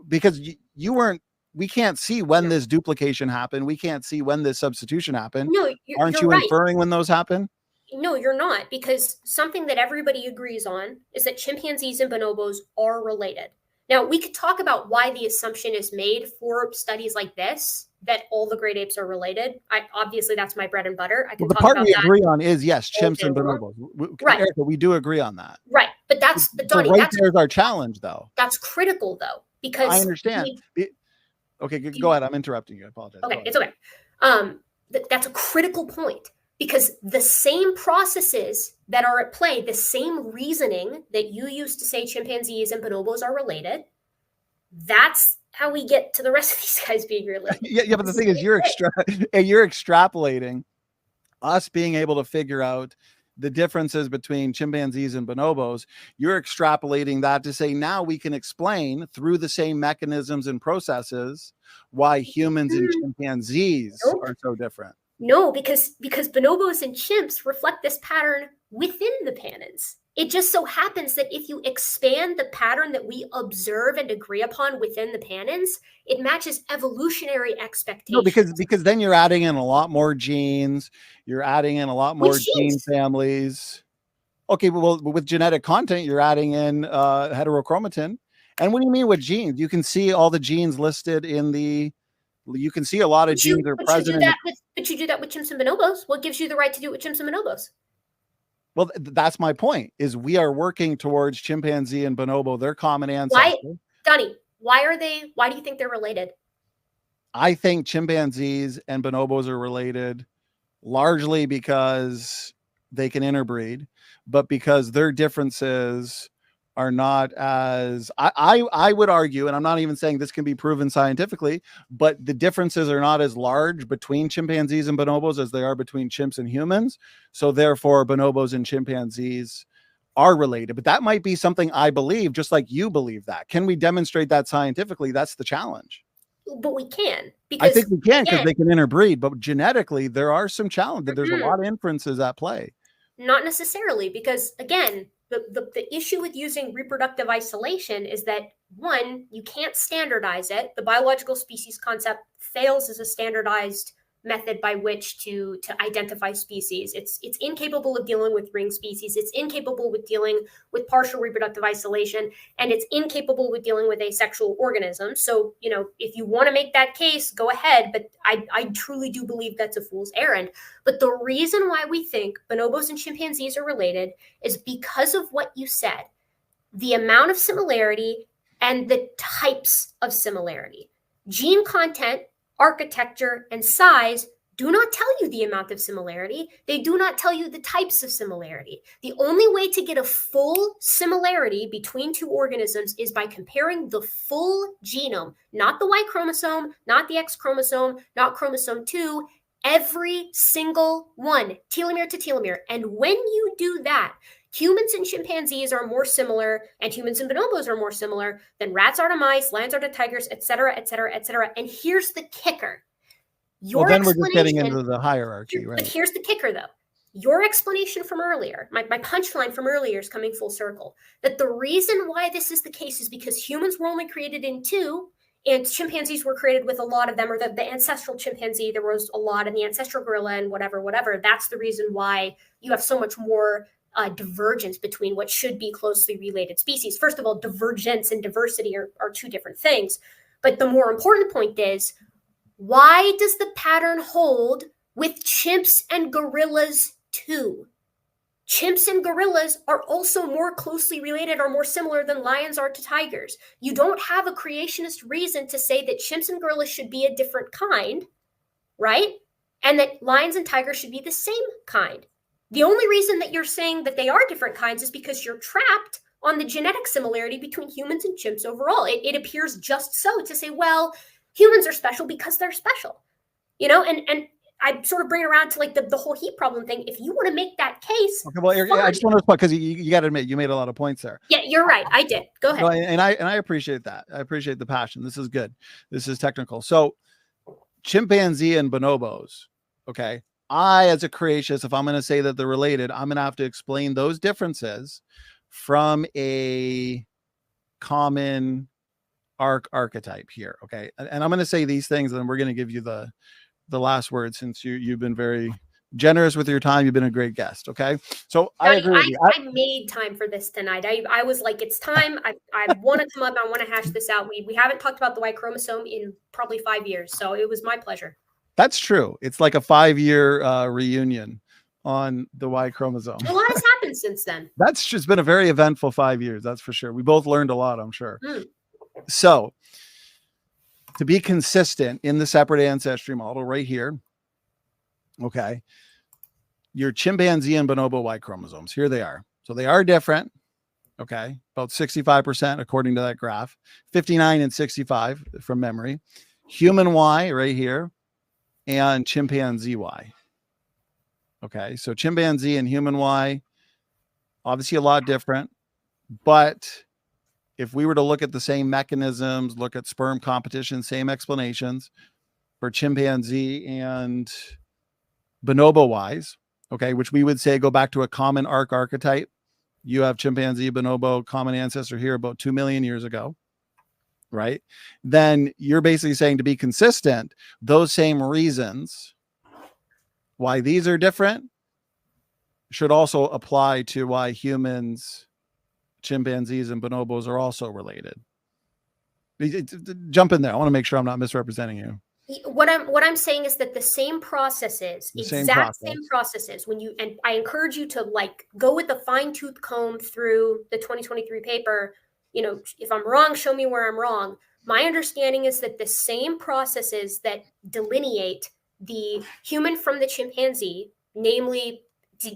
because you weren't, we can't see when this duplication happened. We can't see when this substitution happened. No, aren't you inferring when those happen? No, you're not, because something that everybody agrees on is that chimpanzees and bonobos are related. Now, we could talk about why the assumption is made for studies like this, that all the great apes are related. Obviously, that's my bread and butter. I can the talk part about we that agree on is, yes, chimps and bonobos. Right. Erika, we do agree on that. Right. But Donny, there's our challenge, though. That's critical, though, because I understand. Okay, go ahead. I'm interrupting you. I apologize. Okay, it's okay. That's a critical point, because the same processes that are at play, the same reasoning that you used to say chimpanzees and bonobos are related, that's how we get to the rest of these guys being related. Yeah, but the thing is, you're extrapolating us being able to figure out the differences between chimpanzees and bonobos. You're extrapolating that to say now we can explain through the same mechanisms and processes why humans and chimpanzees are so different. No, because bonobos and chimps reflect this pattern within the pannins. It just so happens that if you expand the pattern that we observe and agree upon within the pannins, it matches evolutionary expectations. No, because then you're adding in a lot more genes. You're adding in a lot more gene families. Okay, well, with genetic content, you're adding in heterochromatin. And what do you mean with genes? You can see all the genes listed in the. You can see a lot of genes are present. But you do that with chimps and bonobos. What gives you the right to do it with chimps and bonobos? Well, that's my point, is we are working towards chimpanzee and bonobo, their common ancestor. Donny, why do you think they're related? I think chimpanzees and bonobos are related largely because they can interbreed, but because their differences are not as I would argue, and I'm not even saying this can be proven scientifically, but the differences are not as large between chimpanzees and bonobos as they are between chimps and humans. So therefore, bonobos and chimpanzees are related. But that might be something I believe, just like you believe that. Can we demonstrate that scientifically? That's the challenge. But we can. I think we can, because they can interbreed, but genetically there are some challenges. There's a lot of inferences at play. Not necessarily, because again, the issue with using reproductive isolation is that, one, you can't standardize it. The biological species concept fails as a standardized method by which to identify species. It's incapable of dealing with ring species. It's incapable with dealing with partial reproductive isolation, and it's incapable with dealing with asexual organisms. So, if you want to make that case, go ahead. But I truly do believe that's a fool's errand. But the reason why we think bonobos and chimpanzees are related is because of what you said, the amount of similarity and the types of similarity. Gene content, architecture, and size do not tell you the amount of similarity. They do not tell you the types of similarity. The only way to get a full similarity between two organisms is by comparing the full genome, not the Y chromosome, not the X chromosome, not chromosome 2, every single one, telomere to telomere. And when you do that, humans and chimpanzees are more similar, and humans and bonobos are more similar than rats are to mice, lions are to tigers, etc., etc., etc. And here's the kicker. Then we're just getting into the hierarchy, right? But here's the kicker, though. Your explanation from earlier, my punchline from earlier is coming full circle. That the reason why this is the case is because humans were only created in 2, and chimpanzees were created with a lot of them, or the ancestral chimpanzee, there was a lot, and the ancestral gorilla, and whatever. That's the reason why you have so much more divergence between what should be closely related species. First of all, divergence and diversity are two different things. But the more important point is, why does the pattern hold with chimps and gorillas too? Chimps and gorillas are also more closely related or more similar than lions are to tigers. You don't have a creationist reason to say that chimps and gorillas should be a different kind, right? And that lions and tigers should be the same kind. The only reason that you're saying that they are different kinds is because you're trapped on the genetic similarity between humans and chimps overall. It appears just so to say, well, humans are special because they're special, and I sort of bring it around to like the whole heat problem thing. If you want to make that case, okay, well, Erika, I just want to respond, because you got to admit you made a lot of points there. Yeah, you're right. I did. Go ahead. No, and I appreciate that. I appreciate the passion. This is good. This is technical. So, chimpanzee and bonobos. Okay, I, as a creationist, if I'm going to say that they're related, I'm going to have to explain those differences from a common archetype here. Okay, and I'm going to say these things, and then we're going to give you the last word, since you've been very generous with your time. You've been a great guest. Okay, so I agree with you. I made time for this tonight. I was like, it's time. I want to come up. I want to hash this out. We haven't talked about the Y chromosome in probably 5 years, so it was my pleasure. That's true. It's like a 5-year reunion on the Y chromosome. A lot has happened since then. That's just been a very eventful 5 years. That's for sure. We both learned a lot, I'm sure. So, to be consistent in the separate ancestry model right here, okay, your chimpanzee and bonobo Y chromosomes, here they are. So they are different, okay, about 65% according to that graph, 59 and 65 from memory. Human Y right here, and chimpanzee Y. Okay, so chimpanzee and human Y, obviously a lot different, but if we were to look at the same mechanisms, look at sperm competition, same explanations for chimpanzee and bonobo wise, okay, which we would say go back to a common archetype. You have chimpanzee, bonobo, common ancestor here about 2 million years ago, right? Then you're basically saying, to be consistent, those same reasons why these are different should also apply to why humans, chimpanzees, and bonobos are also related. Jump in there. I want to make sure I'm not misrepresenting you. What I'm saying is that the same processes, same processes, when you, and I encourage you to like go with the fine-tooth comb through the 2023 paper. You know, if I'm wrong, show me where I'm wrong. My understanding is that the same processes that delineate the human from the chimpanzee, namely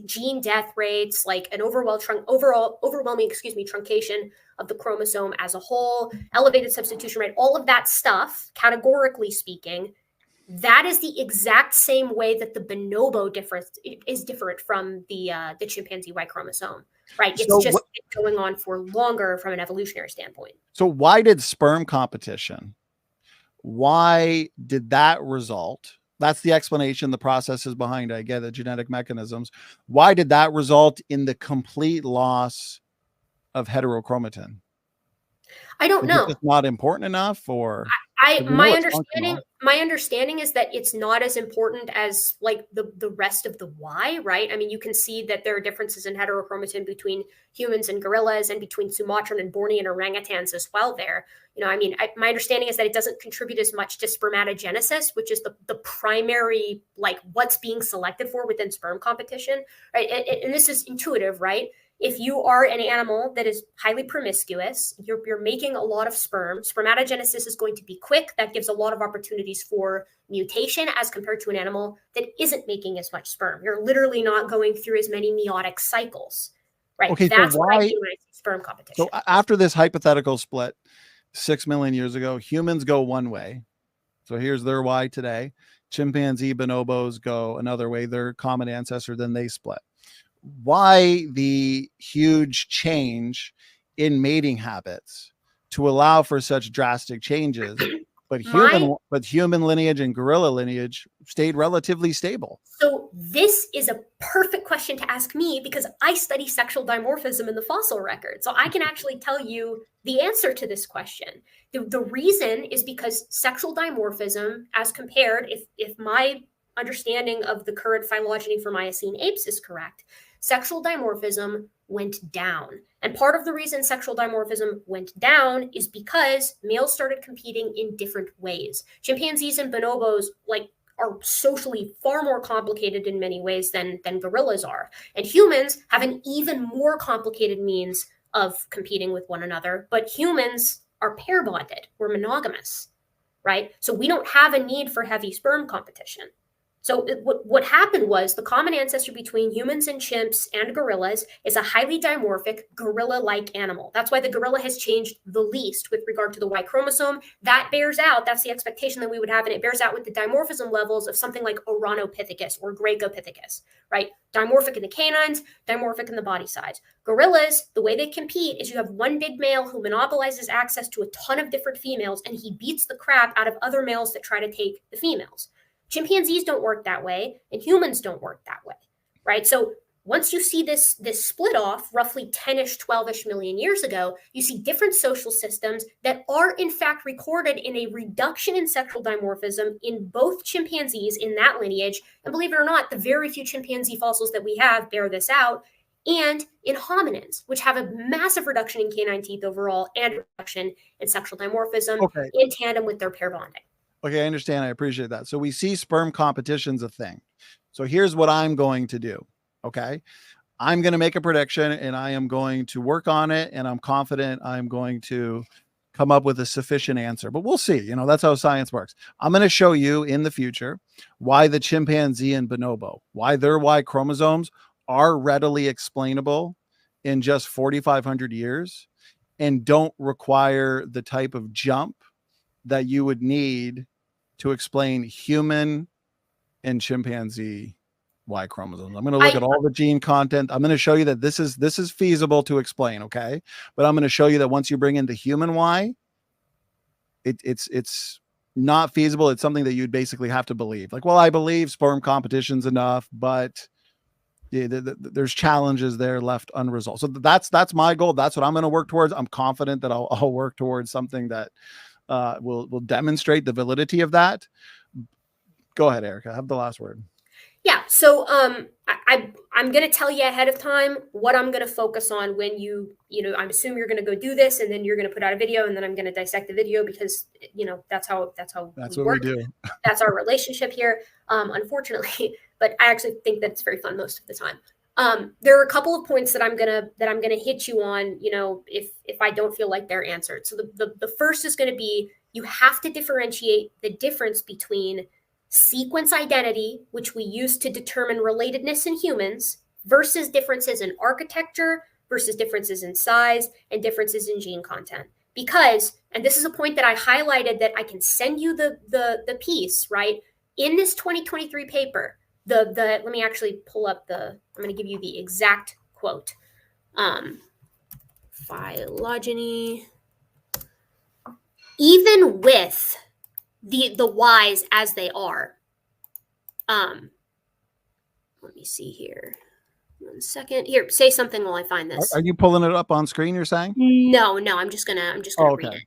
gene death rates, like an overwhelming truncation of the chromosome as a whole, elevated substitution rate, all of that stuff, categorically speaking, that is the exact same way that the bonobo is different from the chimpanzee Y chromosome, right? It's just going on for longer from an evolutionary standpoint. So why did sperm competition? Why did that result? That's the explanation, the processes behind it. I get the genetic mechanisms. Why did that result in the complete loss of heterochromatin? I don't know. It's not important enough, or my understanding is that it's not as important as like the rest of the Y, right? I mean, you can see that there are differences in heterochromatin between humans and gorillas, and between Sumatran and Bornean orangutans as well there. You know, I mean, my understanding is that it doesn't contribute as much to spermatogenesis, which is the primary, like what's being selected for within sperm competition, right? And this is intuitive, right? If you are an animal that is highly promiscuous, you're making a lot of sperm. Spermatogenesis is going to be quick. That gives a lot of opportunities for mutation as compared to an animal that isn't making as much sperm. You're literally not going through as many meiotic cycles, right? Okay, that's so what I mean when I say sperm competition. So after this hypothetical split 6 million years ago, humans go one way. So here's their Y today. Chimpanzee, bonobos go another way. Their common ancestor, then they split. Why the huge change in mating habits to allow for such drastic changes, but human lineage and gorilla lineage stayed relatively stable? So this is a perfect question to ask me, because I study sexual dimorphism in the fossil record. So I can actually tell you the answer to this question. The reason is because sexual dimorphism, as compared, if my understanding of the current phylogeny for Miocene apes is correct, sexual dimorphism went down. And part of the reason sexual dimorphism went down is because males started competing in different ways. Chimpanzees and bonobos are socially far more complicated in many ways than gorillas are. And humans have an even more complicated means of competing with one another, but humans are pair bonded, we're monogamous, right? So we don't have a need for heavy sperm competition. So what happened was the common ancestor between humans and chimps and gorillas is a highly dimorphic gorilla-like animal. That's why the gorilla has changed the least with regard to the Y chromosome. That bears out, that's the expectation that we would have, and it bears out with the dimorphism levels of something like Oranopithecus or Gracopithecus, right? Dimorphic in the canines, dimorphic in the body size. Gorillas, the way they compete is you have one big male who monopolizes access to a ton of different females, and he beats the crap out of other males that try to take the females. Chimpanzees don't work that way, and humans don't work that way, right? So once you see this split off roughly 10-ish, 12-ish million years ago, you see different social systems that are in fact recorded in a reduction in sexual dimorphism in both chimpanzees in that lineage. And believe it or not, the very few chimpanzee fossils that we have bear this out, and in hominins, which have a massive reduction in canine teeth overall and reduction in sexual dimorphism in tandem with their pair bonding. Okay, I understand. I appreciate that. So we see sperm competition's a thing. So here's what I'm going to do. Okay. I'm going to make a prediction, and I am going to work on it, and I'm confident I'm going to come up with a sufficient answer, but we'll see. You know, that's how science works. I'm going to show you in the future why the chimpanzee and bonobo, why their Y chromosomes are readily explainable in just 4,500 years and don't require the type of jump that you would need to explain human and chimpanzee Y chromosomes. I'm going to look at all the gene content. I'm going to show you that this is feasible to explain. Okay. But I'm going to show you that once you bring in the human Y, it's not feasible. It's something that you'd basically have to believe. Like, well, I believe sperm competition's enough, but there's challenges there left unresolved. So that's my goal. That's what I'm going to work towards. I'm confident that I'll work towards something that will demonstrate the validity of that. Go ahead, Erika. Have the last word. Yeah. So I'm going to tell you ahead of time what I'm going to focus on when I assume you're going to go do this, and then you're going to put out a video, and then I'm going to dissect the video because, that's what we work. do. That's our relationship here, unfortunately. But I actually think that it's very fun most of the time. There are a couple of points that I'm gonna hit you on, if I don't feel like they're answered. So the first is going to be, you have to differentiate the difference between sequence identity, which we use to determine relatedness in humans, versus differences in architecture, versus differences in size, and differences in gene content. Because, and this is a point that I highlighted, that I can send you the piece, right? In this 2023 paper, let me actually pull up I'm going to give you the exact quote. Phylogeny, even with the Y's as they are. Let me see here. 1 second. Here, say something while I find this. Are you pulling it up on screen, you're saying? No, I'm just gonna okay. read it.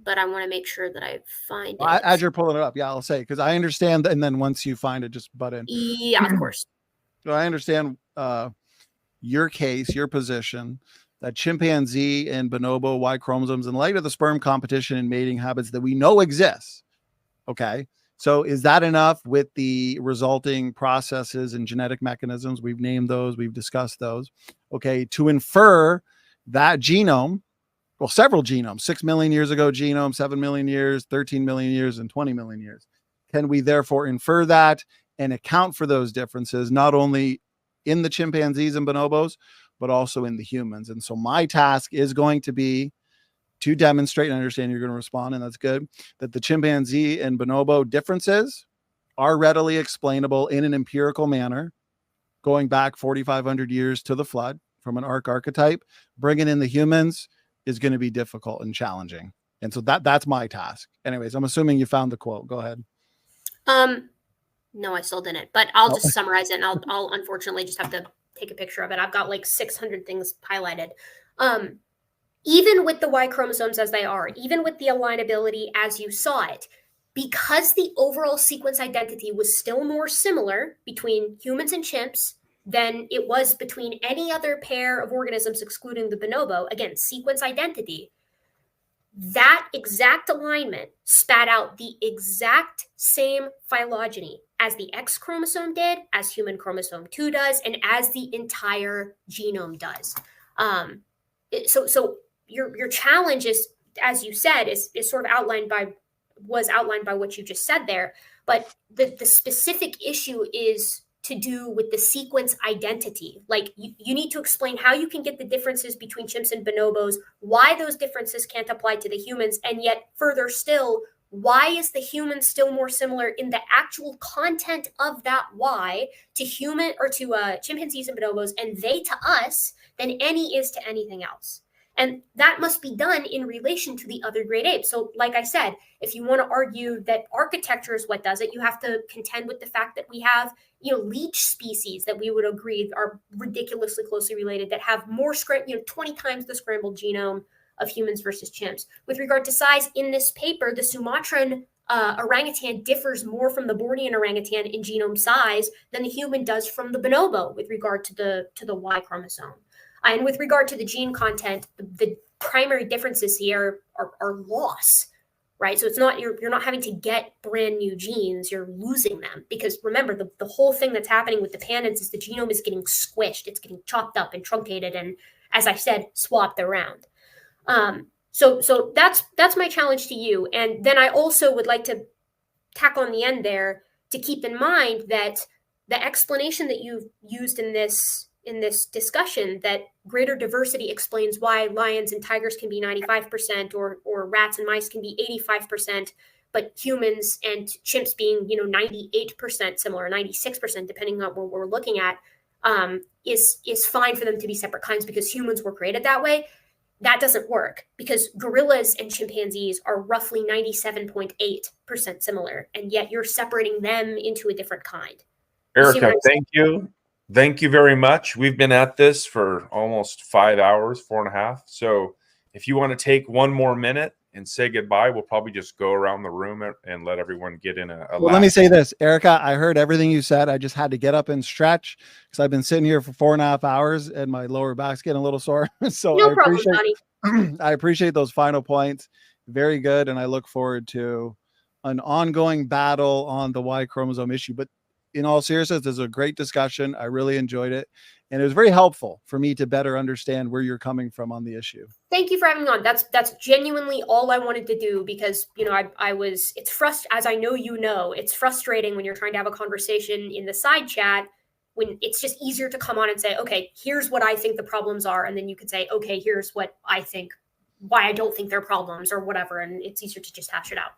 But I want to make sure that I find it. As you're pulling it up, yeah, I'll say, because I understand, and then once you find it, just butt in. Yeah, of course. So I understand your case, your position, that chimpanzee and bonobo Y chromosomes, in light of the sperm competition and mating habits that we know exists. Okay. So is that enough with the resulting processes and genetic mechanisms? We've named those, we've discussed those. Okay. To infer that genome, well, several genomes, 6 million years ago genome, 7 million years, 13 million years, and 20 million years. Can we therefore infer that and account for those differences, not only in the chimpanzees and bonobos, but also in the humans? And so my task is going to be to demonstrate, and I understand you're going to respond, and that's good, that the chimpanzee and bonobo differences are readily explainable in an empirical manner, going back 4,500 years to the flood from an archetype. Bringing in the humans is going to be difficult and challenging. And so that's my task. Anyways, I'm assuming you found the quote. Go ahead. No, I still didn't, but I'll just summarize it, and I'll unfortunately just have to take a picture of it. I've got like 600 things highlighted. Even with the Y chromosomes as they are, even with the alignability as you saw it, because the overall sequence identity was still more similar between humans and chimps than it was between any other pair of organisms excluding the bonobo, again, sequence identity, that exact alignment spat out the exact same phylogeny as the X chromosome did, as human chromosome 2 does, and as the entire genome does. So your challenge is, as you said, is sort of outlined by what you just said there. But the specific issue is to do with the sequence identity. Like you need to explain how you can get the differences between chimps and bonobos, why those differences can't apply to the humans, and yet further still, why is the human still more similar in the actual content of that Y to human or to chimpanzees and bonobos, and they to us, than any is to anything else. And that must be done in relation to the other great apes. So like I said, if you want to argue that architecture is what does it, you have to contend with the fact that we have, leech species that we would agree are ridiculously closely related, that have more 20 times the scrambled genome of humans versus chimps. With regard to size, in this paper, the Sumatran orangutan differs more from the Bornean orangutan in genome size than the human does from the bonobo with regard to the Y chromosome. And with regard to the gene content, the primary differences here are loss, right? So it's not, you're not having to get brand new genes, you're losing them. Because remember, the whole thing that's happening with the pandants is the genome is getting squished, it's getting chopped up and truncated, and as I said, swapped around. So that's my challenge to you. And then I also would like to tack on the end there to keep in mind that the explanation that you've used in this discussion, that greater diversity explains why lions and tigers can be 95% or rats and mice can be 85%, but humans and chimps being 98% similar, 96%, depending on what we're looking at, is fine for them to be separate kinds because humans were created that way. that doesn't work because gorillas and chimpanzees are roughly 97.8% similar, and yet you're separating them into a different kind. Erika, thank you. Thank you very much. We've been at this for almost 5 hours, 4.5. So if you want to take one more minute and say goodbye, we'll probably just go around the room and let everyone get in a well, let me say this, Erika, I heard everything you said. I just had to get up and stretch because I've been sitting here for 4.5 hours and my lower back's getting a little sore. So no problem, Donny. I appreciate those final points. Very good. And I look forward to an ongoing battle on the Y chromosome issue. But in all seriousness, this is a great discussion. I really enjoyed it. And it was very helpful for me to better understand where you're coming from on the issue. Thank you for having me on. That's genuinely all I wanted to do because, you know, it's frustrating, as I know you know, it's frustrating when you're trying to have a conversation in the side chat when it's just easier to come on and say, okay, here's what I think the problems are. And then you could say, okay, here's what I think, why I don't think they're problems or whatever. And it's easier to just hash it out.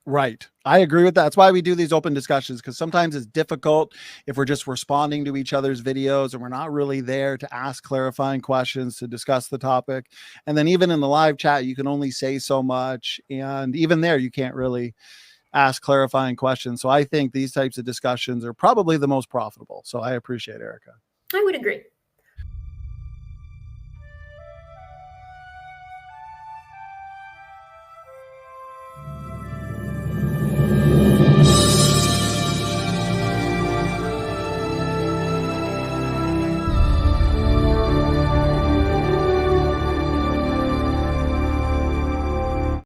Right. I agree with that. That's why we do these open discussions, because sometimes it's difficult if we're just responding to each other's videos and we're not really there to ask clarifying questions, to discuss the topic. And then even in the live chat, you can only say so much. And even there, you can't really ask clarifying questions. So I think these types of discussions are probably the most profitable. So I appreciate it, Erika. I would agree.